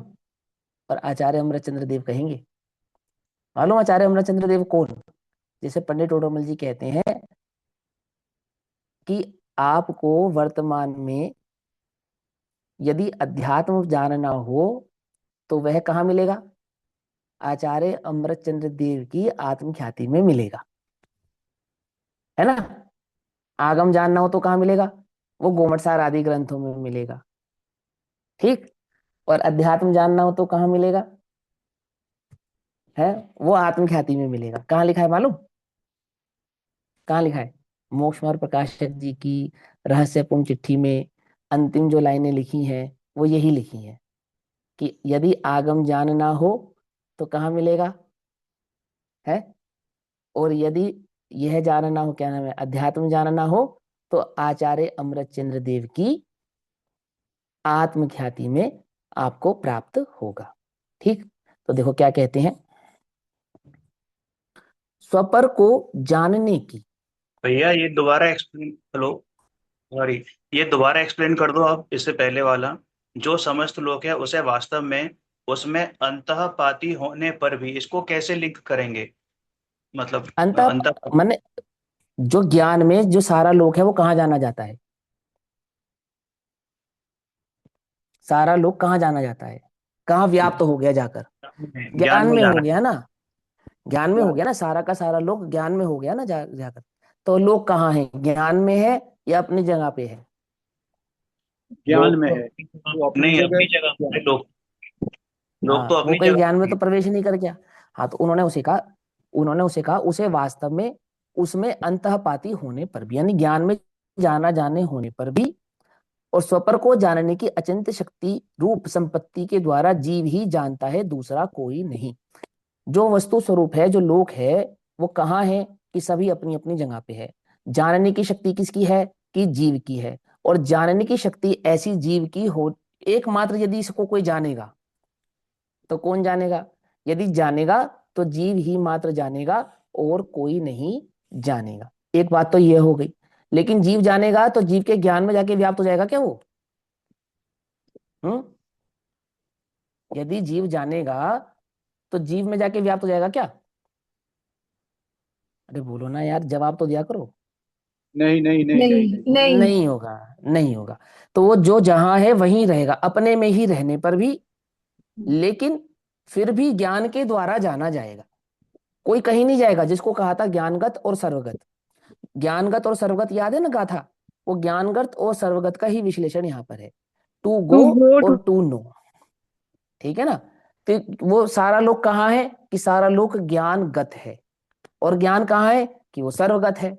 और आचार्य अमरचंद्र देव कहेंगे, मालूम आचार्य अमरचंद्र देव कौन? जैसे पंडित ओडोमल जी कहते हैं कि आपको वर्तमान में यदि अध्यात्म जानना हो तो वह कहाँ मिलेगा? आचार्य अमरचंद्र देव की आत्म ख्याति में मिलेगा, है ना। आगम जानना हो तो कहाँ मिलेगा? वो गोमटसार आदि ग्रंथों में मिलेगा। ठीक, और अध्यात्म जानना हो तो कहाँ मिलेगा? है, वो आत्म ख्याति में मिलेगा। कहाँ लिखा है मालूम? कहाँ लिखा है? मोक्ष मार्ग प्रकाशक जी की रहस्यपूर्ण चिट्ठी में अंतिम जो लाइनें लिखी हैं वो यही लिखी हैं कि यदि आगम जानना हो तो कहाँ मिलेगा, है। और यदि यह जानना हो, क्या नाम है, अध्यात्म जानना हो, तो आचार्य अमृतचंद्र देव की आत्म ख्याति में आपको प्राप्त होगा। ठीक, तो देखो क्या कहते हैं। स्वपर को जानने की। भैया ये दोबारा एक्सप्लेन, हेलो, सॉरी, ये दोबारा एक्सप्लेन कर दो आप, इससे पहले वाला। जो समस्त लोक है उसे वास्तव में, उसमें अंतःपाती होने पर भी, इसको कैसे लिंक करेंगे? मतलब अंत अंतः, माने जो ज्ञान में जो सारा लोक है वो कहाँ जाना जाता है? सारा लोक कहाँ जाना जाता है? कहाँ व्याप्त हो गया जाकर? ज्ञान ज्ञान में में हो जाना। गया ना। ज्ञान में हो गया ना, सारा का सारा लोक ज्ञान में हो गया ना जाकर। तो लोक कहाँ है? ज्ञान में है या अपनी जगह पे है? ज्ञान लोग में तो है, अपनी वो जगह, अपनी नहीं जगह अपनी जगह ज्ञान। पे लोग, लोग तो हाँ, वो अपनी कहीं जगह ज्ञान में पे तो प्रवेश नहीं कर गया। हाँ, तो उन्होंने उसे कहा उसे वास्तव में उसमें अंतःपाती होने पर भी, यानी ज्ञान में जाना जाने होने पर भी, और स्वपर को जानने की अचिंत शक्ति रूप संपत्ति के द्वारा जीव ही जानता है, दूसरा कोई नहीं। जो वस्तु स्वरूप है, जो लोक है, वो कहाँ है? कि सभी अपनी अपनी जगह पे है। जानने की शक्ति किसकी है? कि जीव की है। और जानने की शक्ति ऐसी जीव की हो, एकमात्र यदि इसको कोई जानेगा तो कौन जानेगा? यदि जानेगा तो जीव ही मात्र जानेगा, और कोई नहीं जानेगा। एक बात तो ये हो गई। लेकिन जीव जानेगा तो जीव के ज्ञान में जाके व्याप्त हो जाएगा क्या वो? हम्म यदि जीव जानेगा तो जीव में जाके व्याप्त हो जाएगा क्या? अरे बोलो ना यार, जवाब तो दिया करो। नहीं नहीं नहीं नहीं नहीं। नहीं। नहीं होगा, नहीं होगा। तो वो जो जहां है वहीं रहेगा, अपने में ही रहने पर भी। लेकिन फिर भी ज्ञान के द्वारा जाना जाएगा, कोई कहीं नहीं जाएगा। जिसको कहा था ज्ञानगत और सर्वगत, ज्ञानगत और सर्वगत याद है ना गाथा? वो ज्ञानगत और सर्वगत का ही विश्लेषण यहाँ पर है। To to go go to. और टू नो। ठीक है ना? तो वो सारा लोक कहाँ है? कि सारा लोक ज्ञानगत है। और ज्ञान कहाँ है? कि वो सर्वगत है।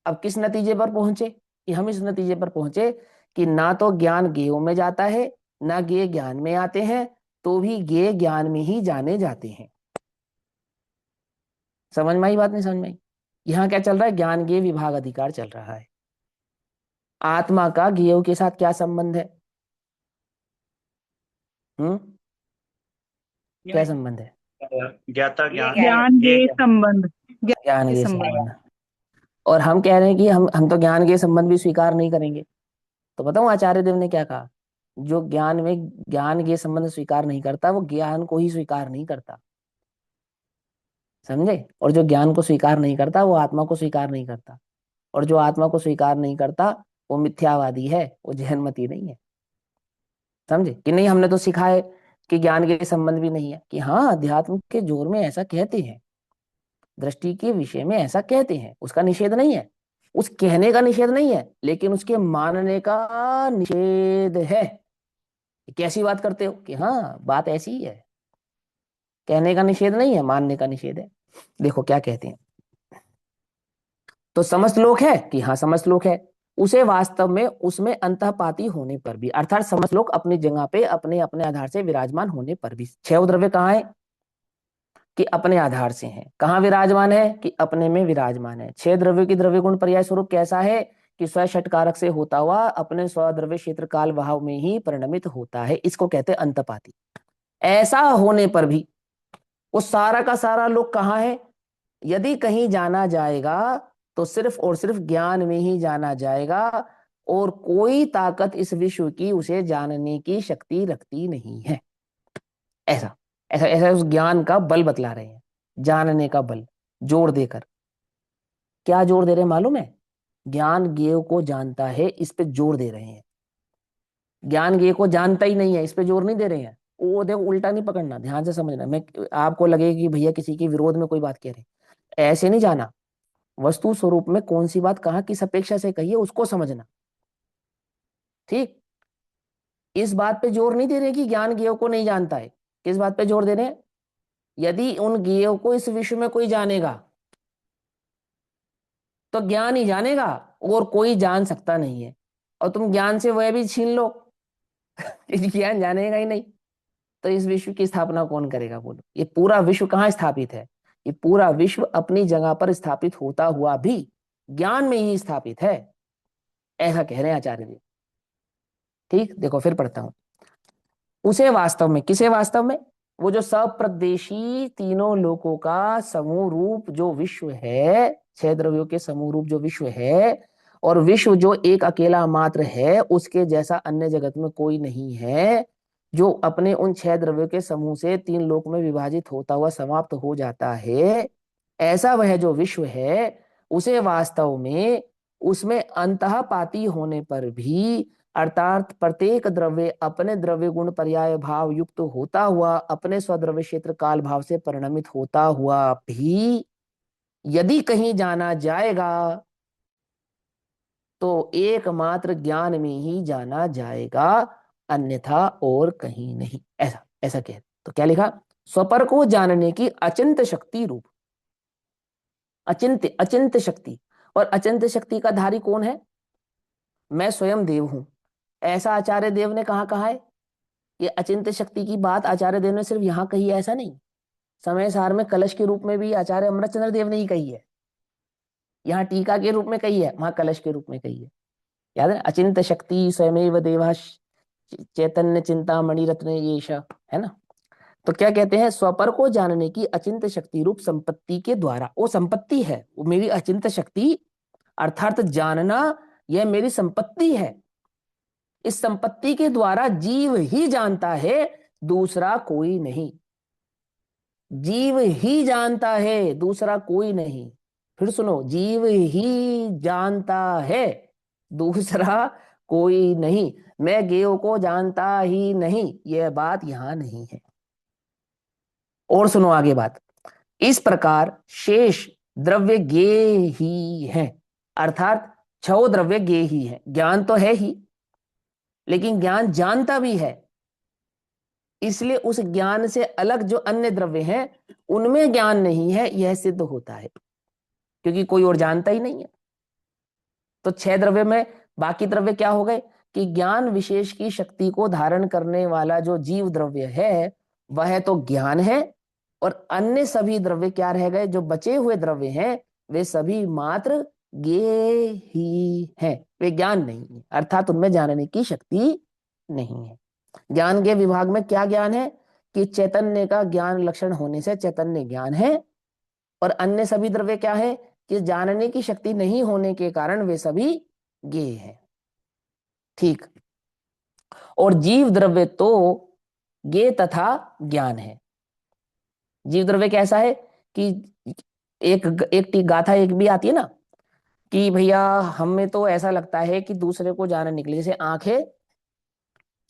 अब किस नतीजे पर पहुंचे? कि हम इस नतीजे पर पहुंचे कि ना तो ज्ञान ज्ञेयों में जाता है, ना ज्ञेय ज्ञान में आते हैं, तो भी ज्ञेय ज्ञान में ही जाने जाते हैं। समझ में आई बात? नहीं समझ में आई? यहाँ क्या चल रहा है? ज्ञान ज्ञेय विभाग अधिकार चल रहा है। आत्मा का ज्ञेयों के साथ क्या संबंध है? हम्म क्या संबंध है? ज्ञाता ज्ञान, ज्ञान ये के क्या? संबंध। ज्ञान ज्ञान के ज्ञेय संबंध। संबंध। और हम कह रहे हैं कि हम तो ज्ञान के संबंध भी स्वीकार नहीं करेंगे। तो बताऊं आचार्य देव ने क्या कहा? जो ज्ञान के संबंध स्वीकार नहीं करता, वो ज्ञान को ही स्वीकार नहीं करता। समझे? और जो ज्ञान को स्वीकार नहीं करता, वो आत्मा को स्वीकार नहीं करता। और जो आत्मा को स्वीकार नहीं करता, वो मिथ्यावादी है, वो जहन्मती नहीं है। समझे कि नहीं? हमने तो सीखा है कि ज्ञान के संबंध भी नहीं है। कि हाँ, अध्यात्म के जोर में ऐसा कहते हैं, दृष्टि के विषय में ऐसा कहते हैं, उसका निषेध नहीं है। उस कहने का निषेध नहीं है, लेकिन उसके मानने का निषेध है। कैसी बात करते हो? कि हाँ, बात ऐसी ही है। कहने का निषेध नहीं है, मानने का निषेध है। देखो क्या कहते हैं। तो समस्त लोक है? कि हाँ, समस्त लोक है। उसे वास्तव में उसमें अंतःपाती होने पर भी, अर्थात समस्त लोक अपनी जगह पे अपने अपने आधार से विराजमान होने पर भी। छह द्रव्य कहाँ है? कि अपने आधार से है। कहाँ विराजमान है? कि अपने में विराजमान है। छह द्रव्यों की द्रव्य गुण पर्याय स्वरूप कैसा है? कि स्व षटकारक से होता हुआ अपने स्वद्रव्य क्षेत्र काल भाव में ही परिणमित होता है। इसको कहते हैं अंतपाती। ऐसा होने पर भी वो सारा का सारा लोक कहाँ है? यदि कहीं जाना जाएगा तो सिर्फ और सिर्फ ज्ञान में ही जाना जाएगा, और कोई ताकत इस विश्व की उसे जानने की शक्ति रखती नहीं है। ऐसा ऐसा ऐसा उस ज्ञान का बल बतला रहे हैं, जानने का बल जोर देकर। क्या जोर दे रहे हैं मालूम है? ज्ञान ज्ञेय को जानता है, इस पे जोर दे रहे हैं। ज्ञान ज्ञेय को जानता ही नहीं है, इस पे जोर नहीं दे रहे हैं। वो देखो, उल्टा नहीं पकड़ना, ध्यान से समझना। मैं आपको लगे कि भैया किसी के विरोध में कोई बात कह रहे हैं, ऐसे नहीं जाना। वस्तु स्वरूप में कौन सी बात कहाँ किस अपेक्षा से कही है, उसको समझना। ठीक? इस बात पे जोर नहीं दे रहे कि ज्ञान ज्ञेय को नहीं जानता है। किस बात पे जोर दे रहे हैं? यदि उन ज्ञेयों को इस विश्व में कोई जानेगा तो ज्ञान ही जानेगा, और कोई जान सकता नहीं है। और तुम ज्ञान से वह भी छीन लो कि ज्ञान जानेगा ही नहीं, तो इस विश्व की स्थापना कौन करेगा? बोलो। ये पूरा विश्व कहाँ स्थापित है? ये पूरा विश्व अपनी जगह पर स्थापित होता हुआ भी ज्ञान में ही स्थापित है, ऐसा कह रहे हैं आचार्य जी। ठीक, देखो फिर पढ़ता हूं। उसे वास्तव में, किसे वास्तव में? वो जो सप्रदेशी तीनों लोकों का समूह रूप जो विश्व है, 6 द्रव्यों के समूह रूप जो विश्व है, और विश्व जो एक अकेला मात्र है, उसके जैसा अन्य जगत में कोई नहीं है, जो अपने उन 6 द्रव्यों के समूह से 3 लोक में विभाजित होता हुआ समाप्त हो जाता है। ऐसा वह जो विश्व है, उसे वास्तव में उसमें अंतःपाती होने पर भी, अर्थात प्रत्येक द्रव्य अपने द्रव्य गुण पर्याय भाव युक्त होता हुआ अपने स्वद्रव्य क्षेत्र काल भाव से परिणमित होता हुआ भी यदि कहीं जाना जाएगा तो एकमात्र ज्ञान में ही जाना जाएगा, अन्यथा और कहीं नहीं। ऐसा ऐसा कह, तो क्या लिखा? स्वपर को जानने की अचिंत शक्ति रूप, अचिंत्य अचिंत्य शक्ति, और अचिंत्य शक्ति का धारी कौन है? मैं स्वयं देव हूं। ऐसा आचार्य देव ने कहा है? ये अचिंत्य शक्ति की बात आचार्य देव ने सिर्फ यहां कही है, ऐसा नहीं। समय सार में कलश के रूप में भी आचार्य अमृतचंद्र देव ने ही कही है। यहाँ टीका के रूप में कही है, वहां कलश के रूप में कही है। याद है? अचिंत शक्ति स्वयमेव देवा चैतन्य चिंता मणिरत्न येष, है ना? तो क्या कहते हैं? स्वपर को जानने की अचिंत शक्ति रूप संपत्ति के द्वारा, वो संपत्ति है, वो मेरी अचिंत शक्ति, अर्थात जानना यह मेरी संपत्ति है। इस संपत्ति के द्वारा जीव ही जानता है, दूसरा कोई नहीं। जीव ही जानता है, दूसरा कोई नहीं। फिर सुनो, जीव ही जानता है, दूसरा कोई नहीं। मैं गेय को जानता ही नहीं, यह बात यहां नहीं है। और सुनो आगे बात। इस प्रकार शेष द्रव्य गेय ही है, अर्थात 6 द्रव्य गेय ही है। ज्ञान तो है ही, लेकिन ज्ञान जानता भी है, इसलिए उस ज्ञान से अलग जो अन्य द्रव्य हैं उनमें ज्ञान नहीं है, यह सिद्ध होता है, क्योंकि कोई और जानता ही नहीं है। तो 6 द्रव्य में बाकी द्रव्य क्या हो गए? कि ज्ञान विशेष की शक्ति को धारण करने वाला जो जीव द्रव्य है वह तो ज्ञान है, और अन्य सभी द्रव्य क्या रह गए? जो बचे हुए द्रव्य हैं वे सभी मात्र ज्ञेय ही हैं, वे ज्ञान नहीं है, अर्थात उनमें जानने की शक्ति नहीं है। ज्ञान के विभाग में क्या ज्ञान है? कि चैतन्य का ज्ञान लक्षण होने से चैतन्य ज्ञान है, और अन्य सभी द्रव्य क्या है? कि जानने की शक्ति नहीं होने के कारण वे सभी ज्ञेय हैं। ठीक। और जीव द्रव्य तो ज्ञेय तथा ज्ञान है। जीव द्रव्य कैसा है? कि एक एक गाथा एक भी आती है ना, कि भैया हमें तो ऐसा लगता है कि दूसरे को जानने के लिए, जैसे आंखें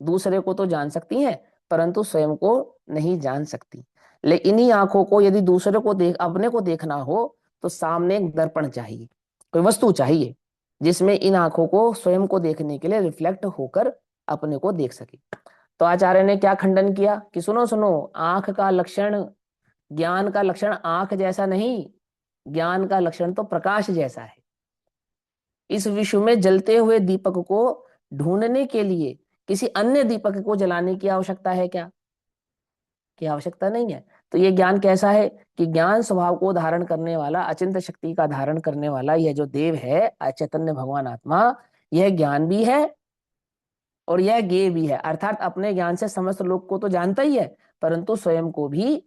दूसरे को तो जान सकती हैं परंतु स्वयं को नहीं जान सकती। लेकिन इन्हीं आंखों को यदि दूसरे को अपने को देखना हो तो सामने एक दर्पण चाहिए, कोई वस्तु चाहिए जिसमें इन आंखों को स्वयं को देखने के लिए रिफ्लेक्ट होकर अपने को देख सके। तो आचार्य ने क्या खंडन किया? कि सुनो सुनो, आंख का लक्षण, ज्ञान का लक्षण आंख जैसा नहीं, ज्ञान का लक्षण तो प्रकाश जैसा है। इस विश्व में जलते हुए दीपक को ढूंढने के लिए किसी अन्य दीपक को जलाने की आवश्यकता है क्या? की आवश्यकता नहीं है। तो ये ज्ञान कैसा है? कि ज्ञान स्वभाव को धारण करने वाला, अचिंत शक्ति का धारण करने वाला यह जो देव है, चैतन्य भगवान आत्मा, यह ज्ञान भी है और यह ज्ञेय भी है, अर्थात अपने ज्ञान से समस्त लोक को तो जानता ही है परंतु स्वयं को भी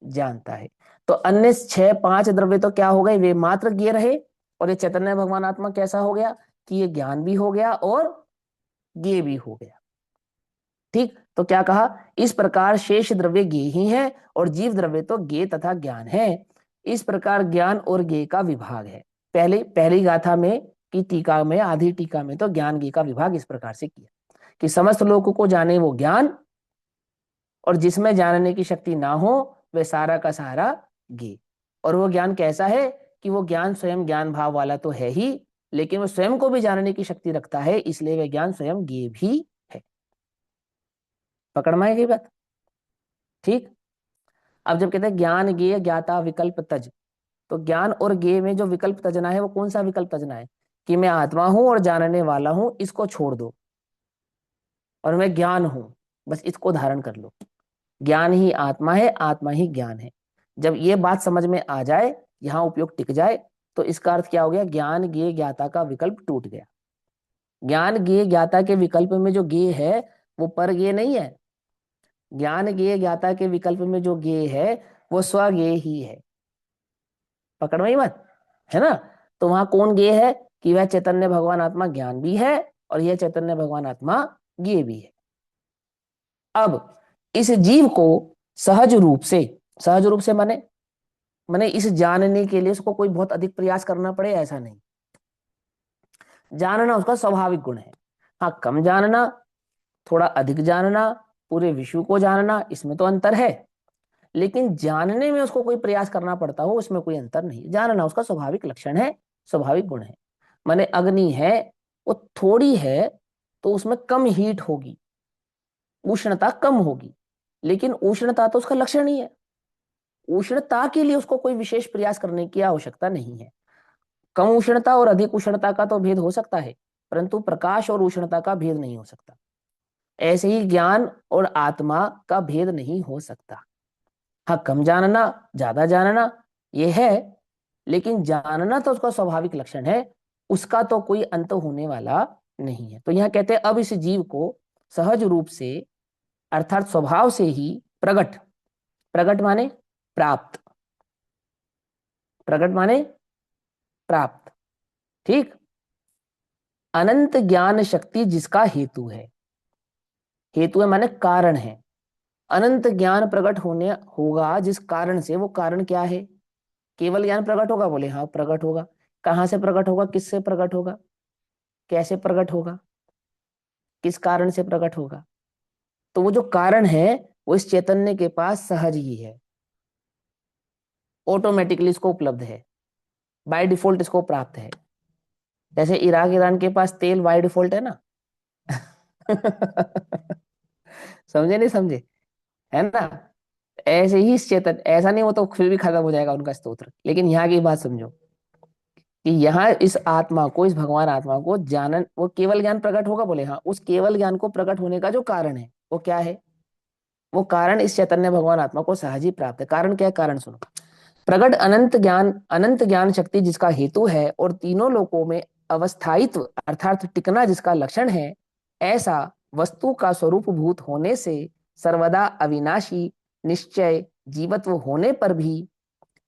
जानता है। तो अन्य 5 द्रव्य तो क्या हो गए? वे मात्र ज्ञेय रहे, और ये चैतन्य भगवान आत्मा कैसा हो गया? कि ये ज्ञान भी हो गया और ज्ञेय भी हो गया। ठीक। तो क्या कहा? इस प्रकार शेष द्रव्य ज्ञेय ही है और जीव द्रव्य तो ज्ञेय तथा ज्ञान है। इस प्रकार ज्ञान और ज्ञेय का विभाग है। पहली गाथा में की टीका में, आधी टीका में तो ज्ञान ज्ञेय का विभाग इस प्रकार से किया कि समस्त लोगों को जाने वो ज्ञान, और जिसमें जानने की शक्ति ना हो वह सारा का सारा ज्ञेय। और वो ज्ञान कैसा है? कि वो ज्ञान स्वयं ज्ञान भाव वाला तो है ही, लेकिन वो स्वयं को भी जानने की शक्ति रखता है, इसलिए वह ज्ञान स्वयं ज्ञेय भी है। पकड़ में आएगी बात? ठीक। अब जब कहते हैं ज्ञान ज्ञेय ज्ञाता विकल्प तज, तो ज्ञान और ज्ञेय में जो विकल्प तजना है वो कौन सा विकल्प तजना है? कि मैं आत्मा हूं और जानने वाला हूं, इसको छोड़ दो, और मैं ज्ञान हूं, बस इसको धारण कर लो। ज्ञान ही आत्मा है, आत्मा ही ज्ञान है। जब ये बात समझ में आ जाए, यहां उपयोग टिक जाए, तो इसका अर्थ क्या हो गया? ज्ञान ज्ञेय ज्ञाता का विकल्प टूट गया। ज्ञान ज्ञेय ज्ञाता के विकल्प में जो ज्ञेय है वो पर ज्ञेय नहीं है। ज्ञान ज्ञेय ज्ञाता के विकल्प में जो ज्ञेय है वो स्वज्ञेय ही है। पकड़ में ही मत, है ना। तो वहां कौन ज्ञेय है कि वह चैतन्य भगवान आत्मा ज्ञान भी है और यह चैतन्य भगवान आत्मा ज्ञेय भी है। अब इस जीव को सहज रूप से, सहज रूप से माने माने इस जानने के लिए उसको कोई बहुत अधिक प्रयास करना पड़े ऐसा नहीं। जानना उसका स्वाभाविक गुण है। हाँ, कम जानना, थोड़ा अधिक जानना, पूरे विश्व को जानना, इसमें तो अंतर है। लेकिन जानने में उसको कोई प्रयास करना पड़ता हो उसमें कोई अंतर नहीं। जानना उसका स्वाभाविक लक्षण है, स्वाभाविक गुण है। माने अग्नि है, वो थोड़ी है तो उसमें कम हीट होगी, उष्णता कम होगी, लेकिन उष्णता तो उसका लक्षण ही है। उष्णता के लिए उसको कोई विशेष प्रयास करने की आवश्यकता नहीं है। कम उष्णता और अधिक उष्णता का तो भेद हो सकता है, परंतु प्रकाश और उष्णता का भेद नहीं हो सकता। ऐसे ही ज्ञान और आत्मा का भेद नहीं हो सकता। हाँ, कम जानना ज्यादा जानना ये है, लेकिन जानना तो उसका स्वाभाविक लक्षण है, उसका तो कोई अंत होने वाला नहीं है। तो यहां कहते हैं अब इस जीव को सहज रूप से अर्थात स्वभाव से ही प्रगट, प्रगट माने प्राप्त, प्रगट माने प्राप्त, ठीक। अनंत ज्ञान शक्ति जिसका हेतु है, हेतु है माने कारण है। अनंत ज्ञान प्रकट होने होगा जिस कारण से, वो कारण क्या है? केवल ज्ञान प्रकट होगा? बोले हाँ प्रकट होगा। कहां से प्रकट होगा, किससे प्रकट होगा, कैसे प्रकट होगा, किस कारण से प्रकट होगा? तो वो जो कारण है वो इस चैतन्य के पास सहज ही है, ऑटोमेटिकली इसको उपलब्ध है, बाय डिफॉल्ट इसको प्राप्त है। जैसे इराक ईरान के पास तेल बाय डिफॉल्ट है ना। समझे नहीं समझे, है ना। ऐसे ही इस चेतन, ऐसा नहीं वो तो फिर भी खत्म हो जाएगा उनका स्तोत्र, लेकिन यहाँ की बात समझो कि यहाँ इस आत्मा को, इस भगवान आत्मा को जानन, वो केवल ज्ञान प्रकट होगा? बोले हाँ। उस केवल ज्ञान को प्रकट होने का जो कारण है वो क्या है? वो कारण इस चैतन्य भगवान आत्मा को सहज ही प्राप्त है। कारण क्या है? कारण सुनो। प्रगट अनंत ज्ञान, अनंत ज्ञान शक्ति जिसका हेतु है और तीनों लोकों में अवस्थायित्व अर्थात टिकना जिसका लक्षण है, ऐसा वस्तु का स्वरूप भूत होने से सर्वदा अविनाशी निश्चय जीवत्व होने पर भी,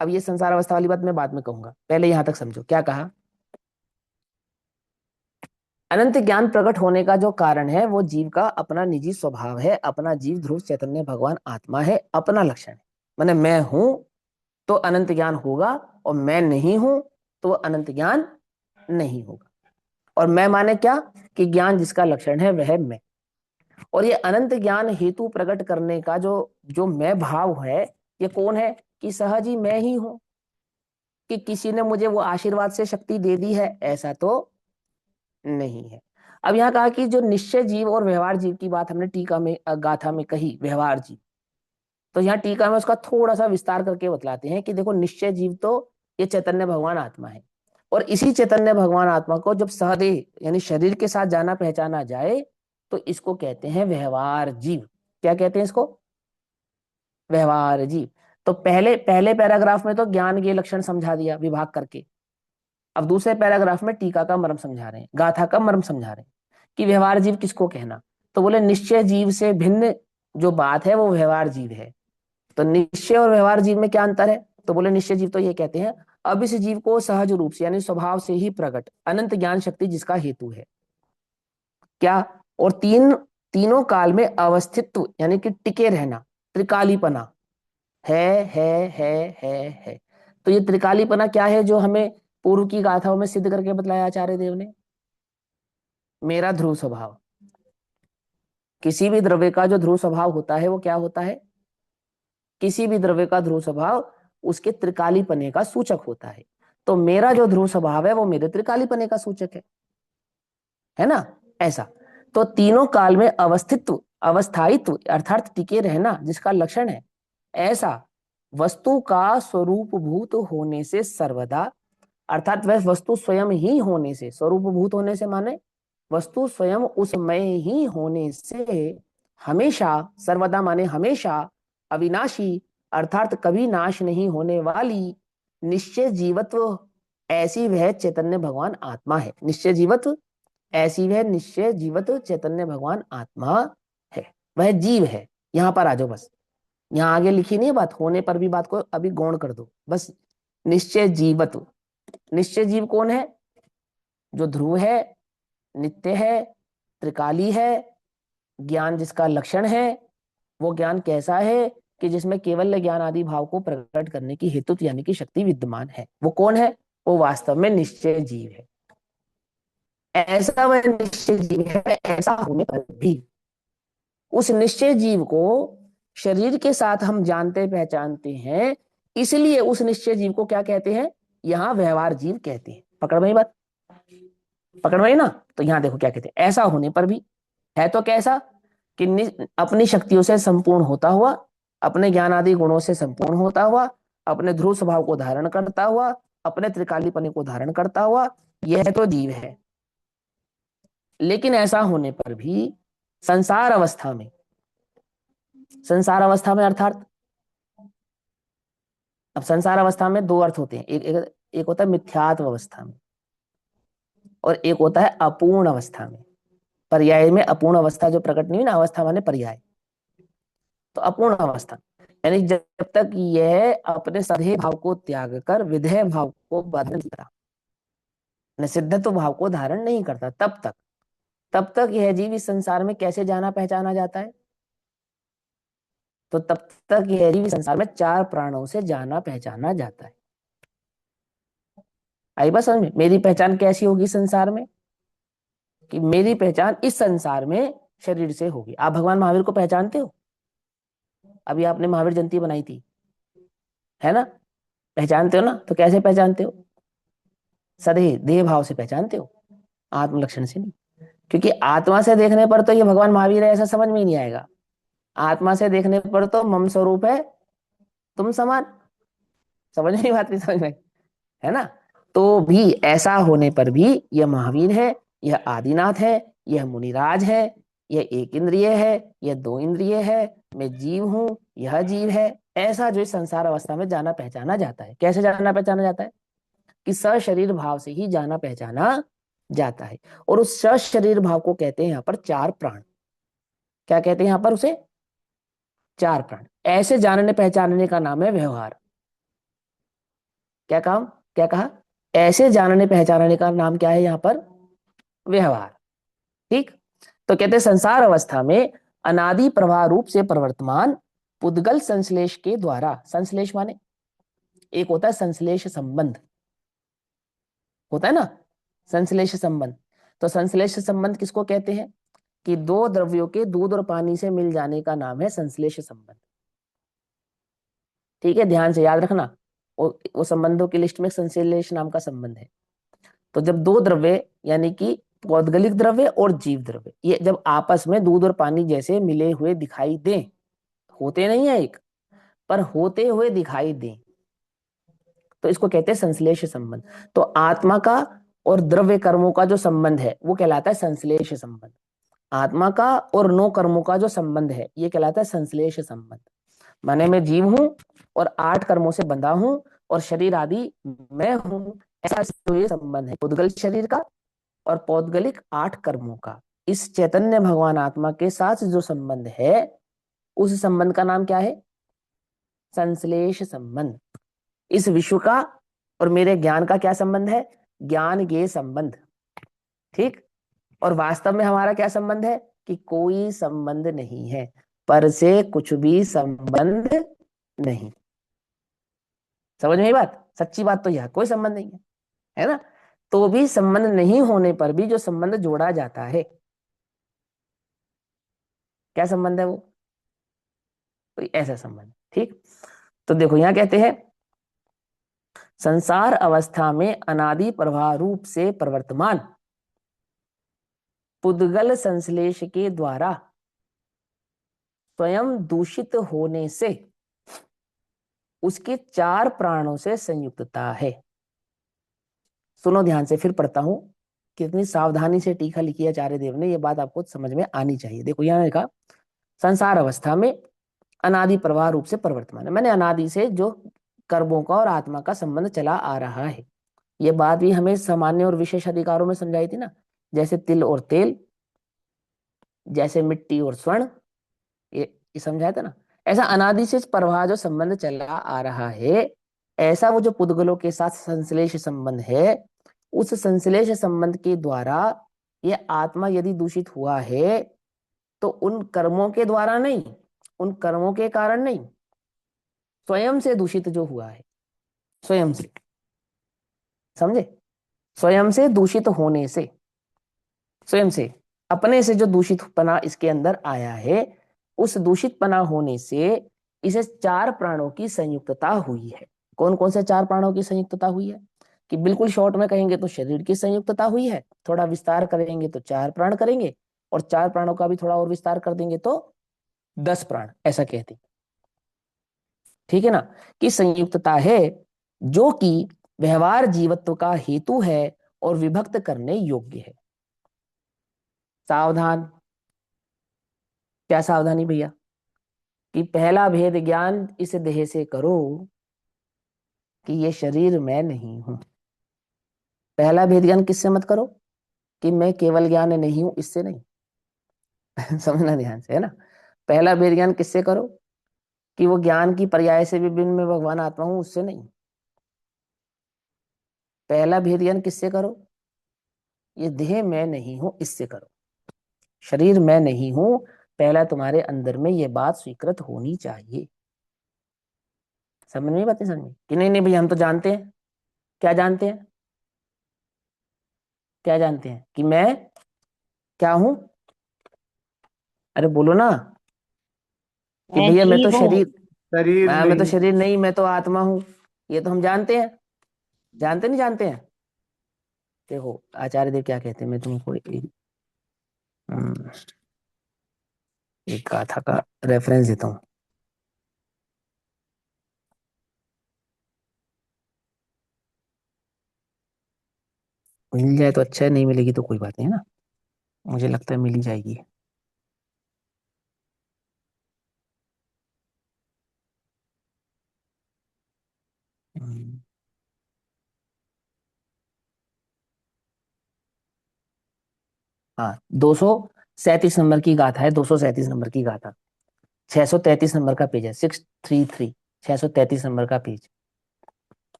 अब ये संसार अवस्था वाली बात मैं बाद में कहूंगा, पहले यहां तक समझो क्या कहा। अनंत ज्ञान प्रकट होने का जो कारण है वो जीव का अपना निजी स्वभाव है, अपना जीव ध्रुव चैतन्य भगवान आत्मा है, अपना लक्षण है। माने मैं हूं तो अनंत ज्ञान होगा, और मैं नहीं हूं तो वो अनंत ज्ञान नहीं होगा। और मैं माने क्या कि ज्ञान जिसका लक्षण है वह मैं। और ये अनंत ज्ञान हेतु प्रकट करने का जो जो मैं भाव है, ये कौन है? कि सहज ही मैं ही हूं, कि किसी ने मुझे वो आशीर्वाद से शक्ति दे दी है, ऐसा तो नहीं है। अब यहाँ कहा कि जो निश्चय जीव और व्यवहार जीव की बात हमने टीका में गाथा में कही, व्यवहार जीव, तो यहाँ टीका में उसका थोड़ा सा विस्तार करके बतलाते हैं कि देखो निश्चय जीव तो ये चैतन्य भगवान आत्मा है, और इसी चैतन्य भगवान आत्मा को जब सहदेह यानी शरीर के साथ जाना पहचाना जाए तो इसको कहते हैं व्यवहार जीव। क्या कहते हैं इसको? व्यवहार जीव। तो पहले पहले पैराग्राफ में तो ज्ञान के लक्षण समझा दिया विभाग करके, अब दूसरे पैराग्राफ में टीका का मर्म समझा रहे हैं, गाथा का मर्म समझा रहे हैं कि व्यवहार जीव किसको कहना। तो बोले निश्चय जीव से भिन्न जो बात है वो व्यवहार जीव है। तो निश्चय और व्यवहार जीव में क्या अंतर है? तो बोले निश्चय जीव तो ये कहते हैं अब इस जीव को सहज रूप से यानी स्वभाव से ही प्रकट अनंत ज्ञान शक्ति जिसका हेतु है क्या, और तीनों काल में अवस्थित्व यानी कि टिके रहना, त्रिकालीपना है है है है है। तो ये त्रिकालीपना क्या है जो हमें पूर्व की गाथाओं में सिद्ध करके बतलाया आचार्य देव ने? मेरा ध्रुव स्वभाव। किसी भी द्रव्य का जो ध्रुव स्वभाव होता है वो क्या होता है? किसी भी द्रव्य का ध्रुव स्वभाव उसके त्रिकालीपने का सूचक होता है। तो मेरा जो ध्रुव स्वभाव है वो मेरे त्रिकालीपने का सूचक है ना। ऐसा तो तीनों काल में अवस्थित्व अवस्थायित्व अर्थात टिके रहना जिसका लक्षण है, ऐसा वस्तु का स्वरूप भूत होने से सर्वदा, अर्थात वह वस्तु स्वयं ही होने से, स्वरूप भूत होने से माने वस्तु स्वयं उसमय ही होने से हमेशा, सर्वदा माने हमेशा, अविनाशी अर्थात कभी नाश नहीं होने वाली, निश्चय जीवत्व ऐसी वह चैतन्य भगवान आत्मा है। निश्चय जीवत्व ऐसी वह निश्चय जीवत्व चैतन्य भगवान आत्मा है, वह जीव है। यहां पर आ जाओ बस। यहाँ आगे लिखी नहीं है बात, होने पर भी बात को अभी गौण कर दो बस। निश्चय जीवत्व, निश्चय जीव कौन है? जो ध्रुव है, नित्य है, त्रिकाली है, ज्ञान जिसका लक्षण है। वो ज्ञान कैसा है? कि जिसमें केवल ज्ञान आदि भाव को प्रकट करने की हेतु यानी कि शक्ति विद्यमान है। वो कौन है? वो वास्तव में निश्चय जीव है। ऐसा वह निश्चय जीव है, ऐसा होने पर भी उस निश्चय जीव को शरीर के साथ हम जानते पहचानते हैं, इसलिए उस निश्चय जीव को क्या कहते हैं? यहां व्यवहार जीव कहते हैं। पकड़ में बात, पकड़ में ना? तो यहां देखो क्या कहते हैं, ऐसा होने पर भी है तो कैसा? कि अपनी शक्तियों से संपूर्ण होता हुआ, अपने ज्ञान आदि गुणों से संपूर्ण होता हुआ, अपने ध्रुव स्वभाव को धारण करता हुआ, अपने त्रिकालीपने को धारण करता हुआ, यह तो जीव है। लेकिन ऐसा होने पर भी संसार अवस्था में, संसार अवस्था में अर्थात, अब संसार अवस्था में दो अर्थ होते हैं, एक होता है मिथ्यात्व अवस्था में, और एक होता है अपूर्ण अवस्था में। पर्याय में अपूर्ण अवस्था जो प्रकट नहीं हुई ना, अवस्था माने पर्याय। तो अपूर्ण अवस्था यानी जब तक यह अपने सधेय भाव को त्याग कर विधेय भाव को बदल नहीं करता, निषिद्धत्व भाव को धारण नहीं करता, तब तक यह जीव इस संसार में कैसे जाना पहचाना जाता है? तो तब तक यह जीव इस संसार में चार प्राणों से जाना पहचाना जाता है। आई बात समझ में? मेरी पहचान कैसी होगी संसार में? कि मेरी पहचान इस संसार में शरीर से होगी। आप भगवान महावीर को पहचानते हो? अभी आपने महावीर जयंती बनाई थी, है ना? पहचानते हो ना? तो कैसे पहचानते हो? सदैव देह भाव से पहचानते हो, आत्म लक्षण से नहीं। क्योंकि आत्मा से देखने पर तो ये भगवान महावीर है ऐसा समझ में ही नहीं आएगा। आत्मा से देखने पर तो मम स्वरूप है, तुम समान। समझ नहीं, बात नहीं समझ में, है ना? तो भी ऐसा होने पर भी यह महावीर है, यह आदिनाथ है, यह मुनिराज है, यह एक इंद्रिय है, यह दो इंद्रिय है, मैं जीव हूं, यह जीव है। ऐसा जो इस संसार अवस्था में जाना पहचाना जाता है। कैसे जाना पहचाना जाता है? कि सशरीर भाव से ही जाना पहचाना जाता है। और उस सशरीर भाव को कहते हैं यहाँ पर चार प्राण। क्या कहते हैं यहाँ पर उसे? चार प्राण। ऐसे जानने पहचानने का नाम है व्यवहार। क्या काम, क्या कहा? ऐसे जानने पहचानने का नाम क्या है यहाँ पर? व्यवहार। ठीक। तो कहते हैं संसार अवस्था में अनादि प्रवाह रूप से प्रवर्तमान पुद्गल संश्लेष के द्वारा, संश्लेष माने एक होता है संश्लेष संबंध, होता है ना संश्लेष संबंध। तो संश्लेष संबंध किसको कहते हैं? कि दो द्रव्यों के दूध और पानी से मिल जाने का नाम है संश्लेष संबंध। ठीक है, ध्यान से याद रखना। वो संबंधों की लिस्ट में संश्लेष नाम का संबंध है। तो जब दो द्रव्य यानी कि पौद्गलिक द्रव्य और जीव द्रव्य ये जब आपस में दूध और पानी जैसे मिले हुए दिखाई दें, होते नहीं है एक, पर होते हुए दिखाई दें, तो इसको कहते हैं संश्लेष संबंध। तो आत्मा का और द्रव्य कर्मों का जो संबंध है वो कहलाता है संश्लेष संबंध। आत्मा का और नो कर्मों का जो संबंध है ये कहलाता है संश्लेष संबंध। माने मैं जीव हूं और आठ कर्मों से बंधा हूं और शरीर आदि मैं हूं, ऐसा जो ये संबंध है पौद्गलिक शरीर का और पौद्गलिक आठ कर्मों का, इस चैतन्य भगवान आत्मा के साथ जो संबंध है उस संबंध का नाम क्या है? संश्लेष संबंध। इस विश्व का और मेरे ज्ञान का क्या संबंध है? ज्ञान ज्ञेय संबंध। ठीक। और वास्तव में हमारा क्या संबंध है? कि कोई संबंध नहीं है, पर से कुछ भी संबंध नहीं। समझ में आई बात? सच्ची बात तो यह कोई संबंध नहीं है ना? तो भी संबंध नहीं होने पर भी जो संबंध जोड़ा जाता है, क्या संबंध है वो? कोई ऐसा संबंध। ठीक। तो देखो यहां कहते हैं संसार अवस्था में अनादि प्रवाह रूप से प्रवर्तमान पुद्गल संश्लेष के द्वारा स्वयं दूषित होने से उसके चार प्राणों से संयुक्तता है। सुनो ध्यान से, फिर पढ़ता हूं। कितनी सावधानी से टीका लिखी है आचार्य देव ने, यह बात आपको समझ में आनी चाहिए। देखो यहां लिखा संसार अवस्था में अनादि प्रवाह रूप से प्रवर्तमान है, मैंने अनादि से जो कर्मों का और आत्मा का संबंध चला आ रहा है। ये बात भी हमें सामान्य और विशेष अधिकारों में समझाई थी ना, जैसे तिल और तेल, जैसे मिट्टी और स्वर्ण, ये ये समझाया था ना। ऐसा अनादि से प्रवाह जो संबंध चला आ रहा है, ऐसा वो जो पुद्गलों के साथ संश्लेष संबंध है, उस संश्लेष संबंध के द्वारा ये आत्मा यदि दूषित हुआ है तो उन कर्मों के द्वारा नहीं, उन कर्मों के कारण नहीं, स्वयं से दूषित जो हुआ है, स्वयं से, समझे, स्वयं से दूषित होने से, स्वयं से, अपने से जो दूषित पना इसके अंदर आया है, उस दूषित पना होने से इसे चार प्राणों की संयुक्तता हुई है। कौन कौन से चार प्राणों की संयुक्तता हुई है? कि बिल्कुल शॉर्ट में कहेंगे तो शरीर की संयुक्तता हुई है, थोड़ा विस्तार करेंगे तो चार प्राण करेंगे, और चार प्राणों का भी थोड़ा और विस्तार कर देंगे तो 10 प्राण, ऐसा कहते हैं। ठीक है ना, कि संयुक्तता है जो कि व्यवहार जीवत्व का हेतु है और विभक्त करने योग्य है। सावधान, क्या सावधानी भैया? कि पहला भेद ज्ञान इस देह से करो कि ये शरीर मैं नहीं हूं। पहला भेद ज्ञान किससे मत करो? कि मैं केवल ज्ञान नहीं हूं, इससे नहीं। समझना ध्यान से, है ना। पहला भेद ज्ञान किससे करो? कि वो ज्ञान की पर्याय से विभिन्न में भगवान आत्मा हूं, उससे नहीं। पहला भेद ज्ञान किससे करो? ये देह मैं नहीं हूं, इससे करो। शरीर मैं नहीं हूं, पहला तुम्हारे अंदर में ये बात स्वीकृत होनी चाहिए। समझ में बातें, समझ में कि नहीं? नहीं भैया हम तो जानते हैं। क्या जानते हैं? क्या जानते हैं? कि मैं क्या हूं? अरे बोलो ना। कि मैं भैया मैं तो जीव हूँ। शरीर, शरीर मैं तो नहीं। शरीर नहीं, मैं तो आत्मा हूं। ये तो हम जानते हैं। जानते नहीं जानते हैं? देखो आचार्य देव क्या कहते हैं, मैं तुमको एक गाथा का रेफरेंस देता हूँ। मिल जाए तो अच्छा है, नहीं मिलेगी तो कोई बात नहीं, है ना। मुझे लगता है मिल ही जाएगी। हम्म, हाँ, 237 नंबर की गाथा है, 237 नंबर की गाथा। 633 नंबर का पेज है, 633, 633 नंबर का पेज।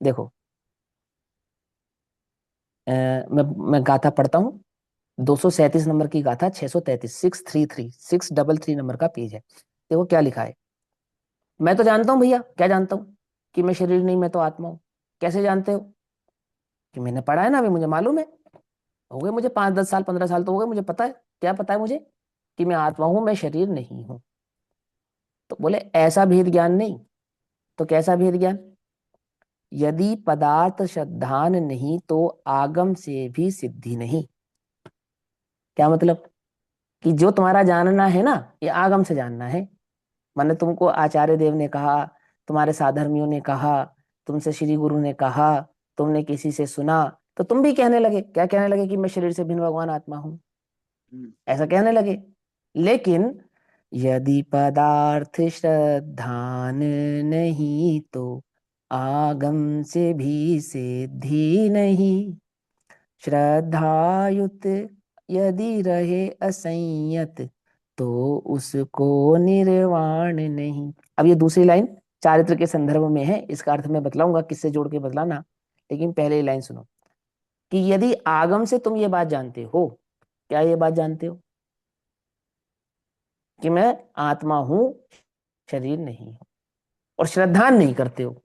देखो, मैं गाथा पढ़ता हूँ। 237 नंबर की गाथा, 633, 633, 633 नंबर का पेज है। देखो क्या लिखा है। मैं तो जानता हूँ भैया, क्या जानता हूँ? कि मैं शरीर नहीं, मैं तो आत्मा हूँ। कैसे जानते हो? कि मैंने पढ़ा है ना, अभी मुझे मालूम है। हो गए मुझे 5-10 साल, 15 साल तो हो गए, मुझे पता है। क्या पता है मुझे? कि मैं आत्मा हूं, मैं शरीर नहीं हूं। तो बोले ऐसा भेद ज्ञान नहीं। तो कैसा भेद ज्ञान? यदि पदार्थ श्रद्धान नहीं तो आगम से भी सिद्धि नहीं। क्या मतलब? कि जो तुम्हारा जानना है ना, ये आगम से जानना है। माने तुमको आचार्य देव ने कहा, तुम्हारे साधर्मियों ने कहा, तुमसे श्री गुरु ने कहा, तुमने किसी से सुना, तो तुम भी कहने लगे। क्या कहने लगे? कि मैं शरीर से भिन्न भगवान आत्मा हूं, ऐसा कहने लगे। लेकिन यदि पदार्थ श्रद्धान नहीं तो आगम से भी सिद्धि नहीं। श्रद्धायुत यदि रहे असंयत तो उसको निर्वाण नहीं। अब ये दूसरी लाइन चारित्र के संदर्भ में है, इसका अर्थ मैं बतलाऊंगा, किससे जोड़ के बतलाना। लेकिन पहले लाइन सुनो। कि यदि आगम से तुम ये बात जानते हो, क्या ये बात जानते हो? कि मैं आत्मा हूं, शरीर नहीं हूं, और श्रद्धा नहीं करते हो,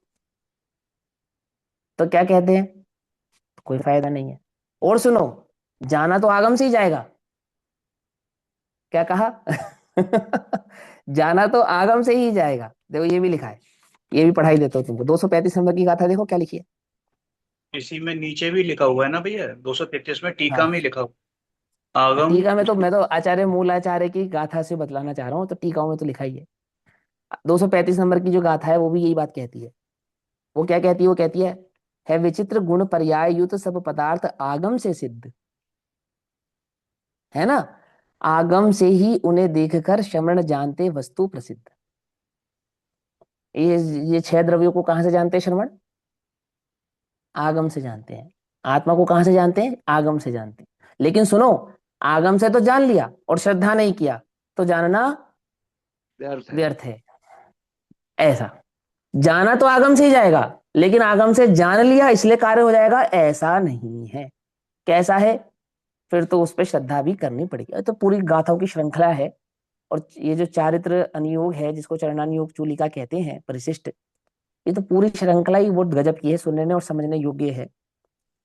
तो क्या कहते हैं? कोई फायदा नहीं है। और सुनो, जाना तो आगम से ही जाएगा। क्या कहा? जाना तो आगम से ही जाएगा। देखो ये भी लिखा है, ये भी पढ़ाई देता हूँ तुमको। 235 नंबर की गाथा देखो क्या लिखी है। इसी में नीचे भी लिखा हुआ है ना भैया, 233 में टीका में हाँ, लिखा हुआ आगम। टीका में तो मैं तो आचार्य मूलाचार्य की गाथा से बतलाना चाह रहा हूँ, तो टीकाओं में तो लिखा ही है। 235 नंबर की जो गाथा है वो भी यही बात कहती है। वो क्या कहती है? वो कहती है विचित्र गुण पर्याय युत सब पदार्थ आगम से सिद्ध। है ना। आगम से ही उन्हें देखकर श्रमण जानते वस्तु प्रसिद्ध। ये ये 6 द्रव्यों को कहाँ से जानते हैं श्रमण? आगम से जानते हैं। आत्मा को कहाँ से जानते हैं? आगम से जानते हैं। लेकिन सुनो, आगम से तो जान लिया और श्रद्धा नहीं किया, तो जानना व्यर्थ है। व्यर्थ है। ऐसा जाना तो आगम से ही जाएगा, लेकिन आगम से जान लिया इसलिए कार्य हो जाएगा, ऐसा नहीं है। कैसा है? फिर तो उस पर श्रद्धा भी करनी पड़ेगी। ये तो पूरी गाथाओं की श्रृंखला है। और ये जो चारित्र अनुयोग है, जिसको चरणानुयोग चूलिका कहते हैं, परिशिष्ट, ये तो पूरी श्रृंखला ही बहुत गजब की है, सुनने और समझने योग्य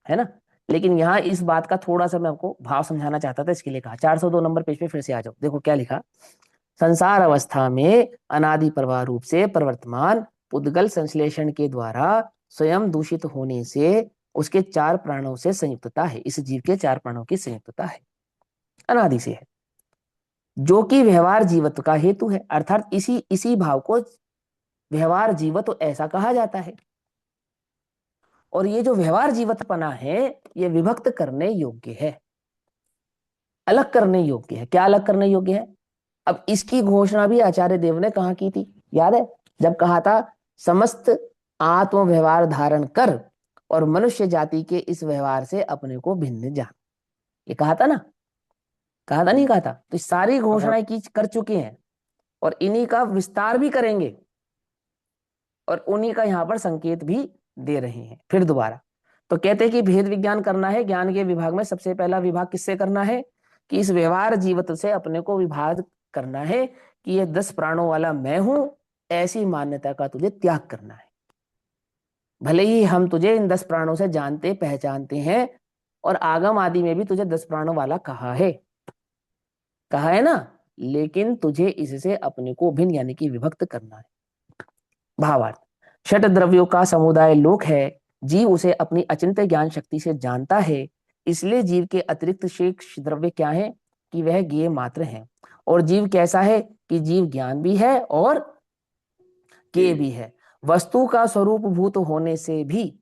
है ना। लेकिन यहाँ इस बात का थोड़ा सा मैं आपको भाव समझाना चाहता था, इसके लिए कहा। 402 नंबर पेज पे फिर से आ जाओ, देखो क्या लिखा। संसार अवस्था में अनादि प्रवाह रूप से प्रवर्तमान उद्गल संश्लेषण के द्वारा स्वयं दूषित होने से उसके चार प्राणों से संयुक्तता है। इस जीव के चार प्राणों की संयुक्तता है, अनादि से है, जो कि व्यवहार जीवत्व का हेतु है। अर्थात इसी इसी भाव को व्यवहार जीवत्व ऐसा कहा जाता है। और ये जो व्यवहार जीवत्वपना है, ये विभक्त करने योग्य है, अलग करने योग्य है। क्या अलग करने योग्य है? अब इसकी घोषणा भी आचार्य देव ने कहा की थी, याद है? जब कहा था समस्त आत्म व्यवहार धारण कर और मनुष्य जाति के इस व्यवहार से अपने को भिन्न जान, ये कहा था ना? कहा था, नहीं कहा था? तो सारी घोषणाएं की कर चुके हैं और इन्हीं का विस्तार भी करेंगे और उन्हीं का यहाँ पर संकेत भी दे रहे हैं फिर दोबारा। तो कहते हैं कि भेद विज्ञान करना है ज्ञान के विभाग में। सबसे पहला विभाग किससे करना है? कि इस व्यवहार जीवत्व से अपने को विभाग करना है, कि ये 10 प्राणों वाला मैं हूं, ऐसी मान्यता का तुझे त्याग करना है। भले ही हम तुझे इन 10 प्राणों से जानते पहचानते हैं और आगम आदि में भी तुझे 10 प्राणों वाला कहा है ना, लेकिन तुझे इससे अपने को भिन्न यानी कि विभक्त करना है। भावार्थ, षट द्रव्यों का समुदाय लोक है, जीव उसे अपनी अचिंत्य ज्ञान शक्ति से जानता है। इसलिए जीव के अतिरिक्त शेष द्रव्य क्या है? कि वह ज्ञेय मात्र है। और जीव कैसा है? कि जीव ज्ञान भी है और ज्ञेय भी है। वस्तु का स्वरूप भूत होने से भी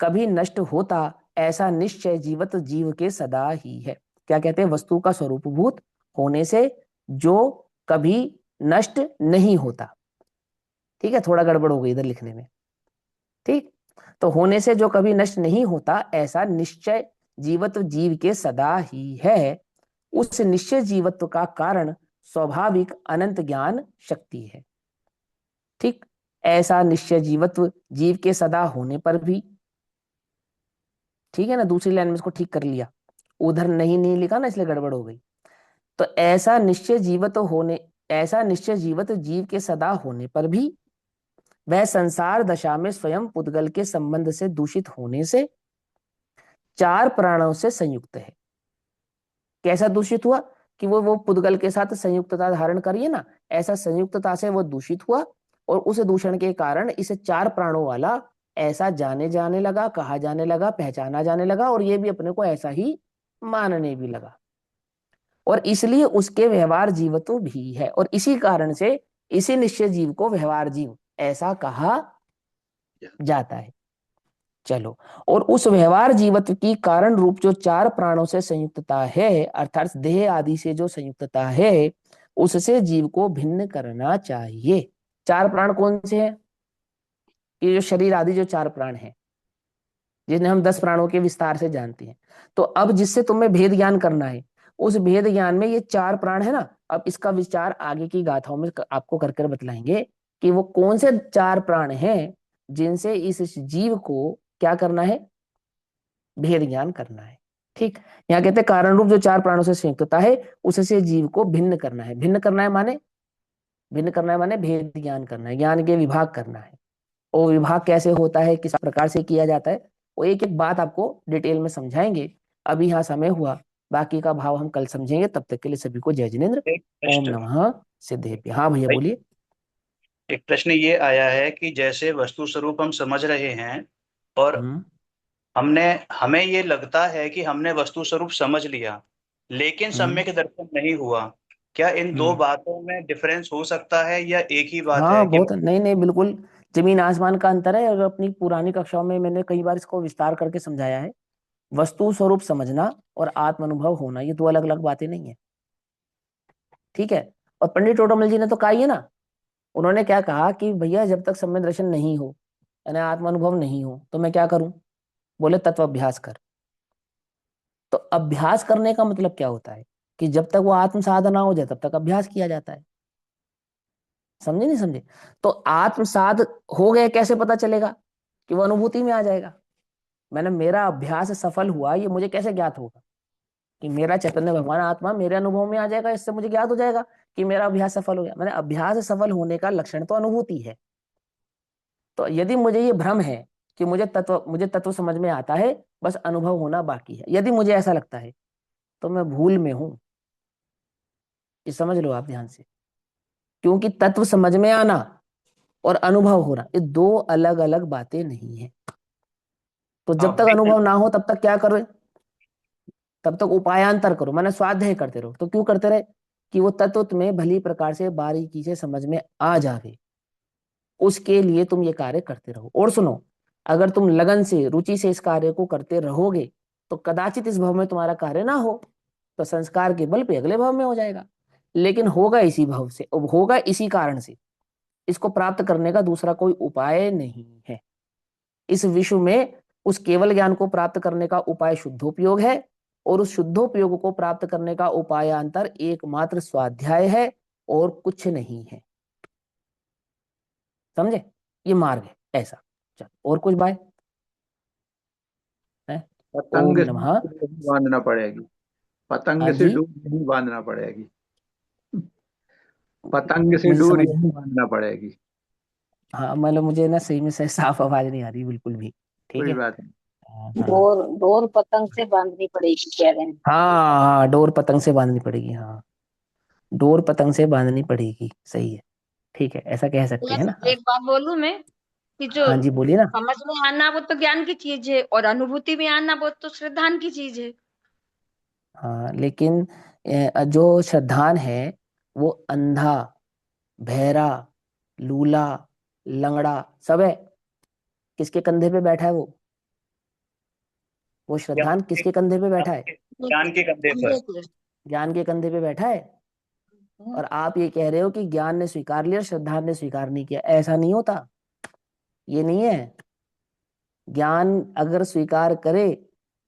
कभी नष्ट होता ऐसा निश्चय जीवत जीव के सदा ही है। क्या कहते हैं? वस्तु का स्वरूप भूत होने से जो कभी नष्ट नहीं होता। ठीक है, थोड़ा गड़बड़ हो गई इधर लिखने में। ठीक, तो होने से जो कभी नष्ट नहीं होता ऐसा निश्चय जीवत्व जीव के सदा ही है। उस निश्चय जीवत्व का कारण स्वाभाविक अनंत ज्ञान शक्ति है। ठीक, ऐसा निश्चय जीवत्व जीव के सदा होने पर भी, ठीक है ना, दूसरी लाइन में इसको ठीक कर लिया, उधर नहीं लिखा ना, इसलिए गड़बड़ हो गई। तो ऐसा निश्चय जीवत्व जीव के सदा होने पर भी वह संसार दशा में स्वयं पुद्गल के संबंध से दूषित होने से चार प्राणों से संयुक्त है। कैसा दूषित हुआ? कि वो पुद्गल के साथ संयुक्तता धारण करिए ना, ऐसा संयुक्तता से वो दूषित हुआ और उस दूषण के कारण इसे चार प्राणों वाला ऐसा जाने लगा, कहा जाने लगा, पहचाना जाने लगा और ये भी अपने को ऐसा ही मानने भी लगा। और इसलिए उसके व्यवहार जीवत्व भी है और इसी कारण से इसी निश्चय जीव को व्यवहार जीव ऐसा कहा जाता है। चलो, और उस व्यवहार जीवत्व की कारण रूप जो चार प्राणों से संयुक्तता है, अर्थात देह आदि से जो संयुक्तता है, उससे जीव को भिन्न करना चाहिए। चार प्राण कौन से हैं? ये जो शरीर आदि जो चार प्राण हैं, जिन्हें हम 10 प्राणों के विस्तार से जानते हैं। तो अब जिससे तुम्हें भेद ज्ञान करना है, उस भेद ज्ञान में ये चार प्राण है ना, अब इसका विचार आगे की गाथाओं में आपको कर कर बतलाएंगे कि वो कौन से चार प्राण हैं जिनसे इस जीव को क्या करना है? भेद ज्ञान करना है। ठीक, यहाँ कहते हैं कारण रूप जो चार प्राणों से संयुक्तता है उससे जीव को भिन्न करना है। भिन्न करना है माने भेद ज्ञान करना है, ज्ञान के विभाग करना है। और विभाग कैसे होता है, किस प्रकार से किया जाता है, वो एक एक बात आपको डिटेल में समझाएंगे। अभी यहाँ समय हुआ, बाकी का भाव हम कल समझेंगे। तब तक के लिए सभी को जय जिनेन्द्र। एक ओम प्रश्न नमः सिद्धेभ्य। हाँ भैया भाई, बोलिए। एक प्रश्न ये आया है कि जैसे वस्तु स्वरूप हम समझ रहे हैं और हम्म हमने हमें ये लगता है कि हमने वस्तु स्वरूप समझ लिया, लेकिन हम्म सम्यक दर्शन नहीं हुआ। क्या इन दो हम्म बातों में डिफरेंस हो सकता है या एक ही बात है हाँ कि बहुत, नहीं नहीं बिल्कुल जमीन आसमान का अंतर है। और अपनी पुरानी कक्षाओं में मैंने कई बार इसको विस्तार करके समझाया है। वस्तु स्वरूप समझना और आत्म अनुभव होना ये दो अलग अलग बातें नहीं है। ठीक है, और पंडित टोटोमल जी ने तो कहा ही है ना, उन्होंने क्या कहा कि भैया जब तक सम्यक दर्शन नहीं हो यानी आत्म अनुभव नहीं हो तो मैं क्या करूं? बोले तत्व अभ्यास कर। तो अभ्यास करने का मतलब क्या होता है? कि जब तक वो आत्म साधना हो जाए तब तक अभ्यास किया जाता है। समझे नहीं समझे? तो आत्मसात हो गए कैसे पता चलेगा कि वो अनुभूति में आ जाएगा? मैंने मेरा अभ्यास सफल हुआ, ये मुझे कैसे ज्ञात होगा कि मेरा चैतन्य भगवान आत्मा मेरे अनुभव में आ जाएगा? इससे मुझे ज्ञात हो जाएगा कि मेरा अभ्यास सफल हो गया। मैंने अभ्यास सफल होने का लक्षण तो अनुभूति है। तो यदि मुझे ये भ्रम है कि मुझे तत्व समझ में आता है, बस अनुभव होना बाकी है, यदि मुझे ऐसा लगता है तो मैं भूल में हूं। ये समझ लो आप ध्यान से, क्योंकि तत्व समझ में आना और अनुभव होना ये दो अलग अलग बातें नहीं है। तो हाँ जब तक अनुभव ना हो तब तक क्या करो? तब तक उपायांतर करो, माने स्वाध्याय करते रहो। तो क्यों करते रहे? कि वो तत्व तुम्हें भली प्रकार से बारीकी से समझ में आ जावे, उसके लिए तुम ये कार्य करते रहो। और सुनो, अगर तुम लगन से रुचि से इस कार्य को करते रहोगे तो कदाचित इस भव में तुम्हारा कार्य ना हो, तो संस्कार के बल पे अगले भव में हो जाएगा। लेकिन होगा इसी भव से, होगा इसी कारण से। इसको प्राप्त करने का दूसरा कोई उपाय नहीं है इस विश्व में। उस केवल ज्ञान को प्राप्त करने का उपाय शुद्धोपयोग है, और उस शुद्धोपयोग को प्राप्त करने का उपायांतर एकमात्र स्वाध्याय है और कुछ नहीं है। समझे? ये मार्ग है ऐसा। चलो और कुछ बाय है। पतंग ओम से नमः। डोर नहीं बांधना पड़ेगी। हाँ पतंग से जी। डोर नहीं बांधना पड़ेगी। पतंग से मुझे डोरी समझ, नहीं बांधना पड़ेगी। हाँ मतलब मुझे ना सही में सही साफ आवाज नहीं आ रही बिल्कुल भी। ठीक कोई है। बात नहीं। हाँ हाँ। डोर डोर पतंग से बांधनी पड़ेगी कह रहे हैं। हाँ हाँ, डोर पतंग से बांधनी पड़ेगी। हाँ, डोर पतंग से बांधनी पड़ेगी, सही है। ठीक है, ऐसा कह सकते हैं एक ना। हाँ एक बात बोलूं मैं कि जो हाँ जी, बोलिए ना। समझ में आना वो तो ज्ञान की चीज है और अनुभूति में आना वो तो श्रद्धान की चीज है। हाँ लेकिन जो श्रद्धान है वो अंधा, बहरा, लूला, लंगड़ा सब है। किसके कंधे पे बैठा है वो ज्ञान श्रद्धान के किसके कंधे पे बैठा है? ज्ञान के कंधे पर। अंधे के। ज्ञान के कंधे पे बैठा है। और आप ये कह रहे हो कि ज्ञान ने स्वीकार लिया, श्रद्धान ने स्वीकार नहीं किया। ऐसा नहीं होता, ये नहीं है। ज्ञान अगर स्वीकार करे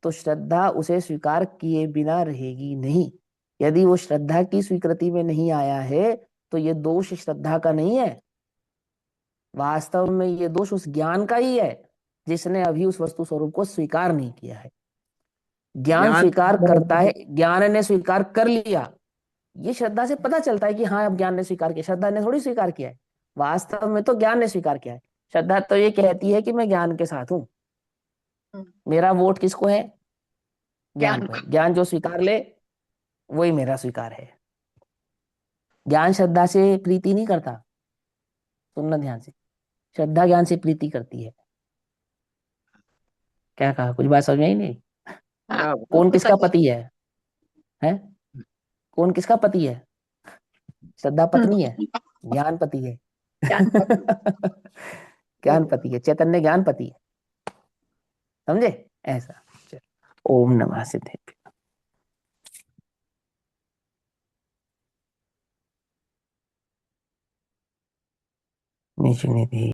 तो श्रद्धा उसे स्वीकार किए बिना रहेगी नहीं। यदि वो श्रद्धा की स्वीकृति में नहीं आया है तो ये दोष श्रद्धा का नहीं है, वास्तव में ये दोष उस ज्ञान का ही है जिसने अभी उस वस्तु स्वरूप को स्वीकार नहीं किया है। ज्ञान ज्ञान स्वीकार करता है, ज्ञान ने स्वीकार कर लिया, ये श्रद्धा से पता चलता है कि हाँ अब ज्ञान ने स्वीकार किया। श्रद्धा ने थोड़ी स्वीकार किया है, वास्तव में तो ज्ञान ने स्वीकार किया है। श्रद्धा तो ये कहती है कि मैं ज्ञान के साथ हूं। मेरा वोट किसको है? ज्ञान ज्ञान को को। है। ज्ञान जो स्वीकार ले वही मेरा स्वीकार है। ज्ञान श्रद्धा से प्रीति नहीं करता। सुनना ध्यान से, श्रद्धा ज्ञान से प्रीति करती है। क्या कहा? कुछ बात समझ में ही नहीं? हाँ क्या कौन बिल्कुल किसका सही। पति है? कौन किसका पति है? श्रद्धा पत्नी है, ज्ञान पति है। ज्ञान पति। ज्ञान पति है, चैतन्य ज्ञान पति है। समझे? ऐसा। चलो, ओम नमः सिद्धेभ्यो। नीचे निधि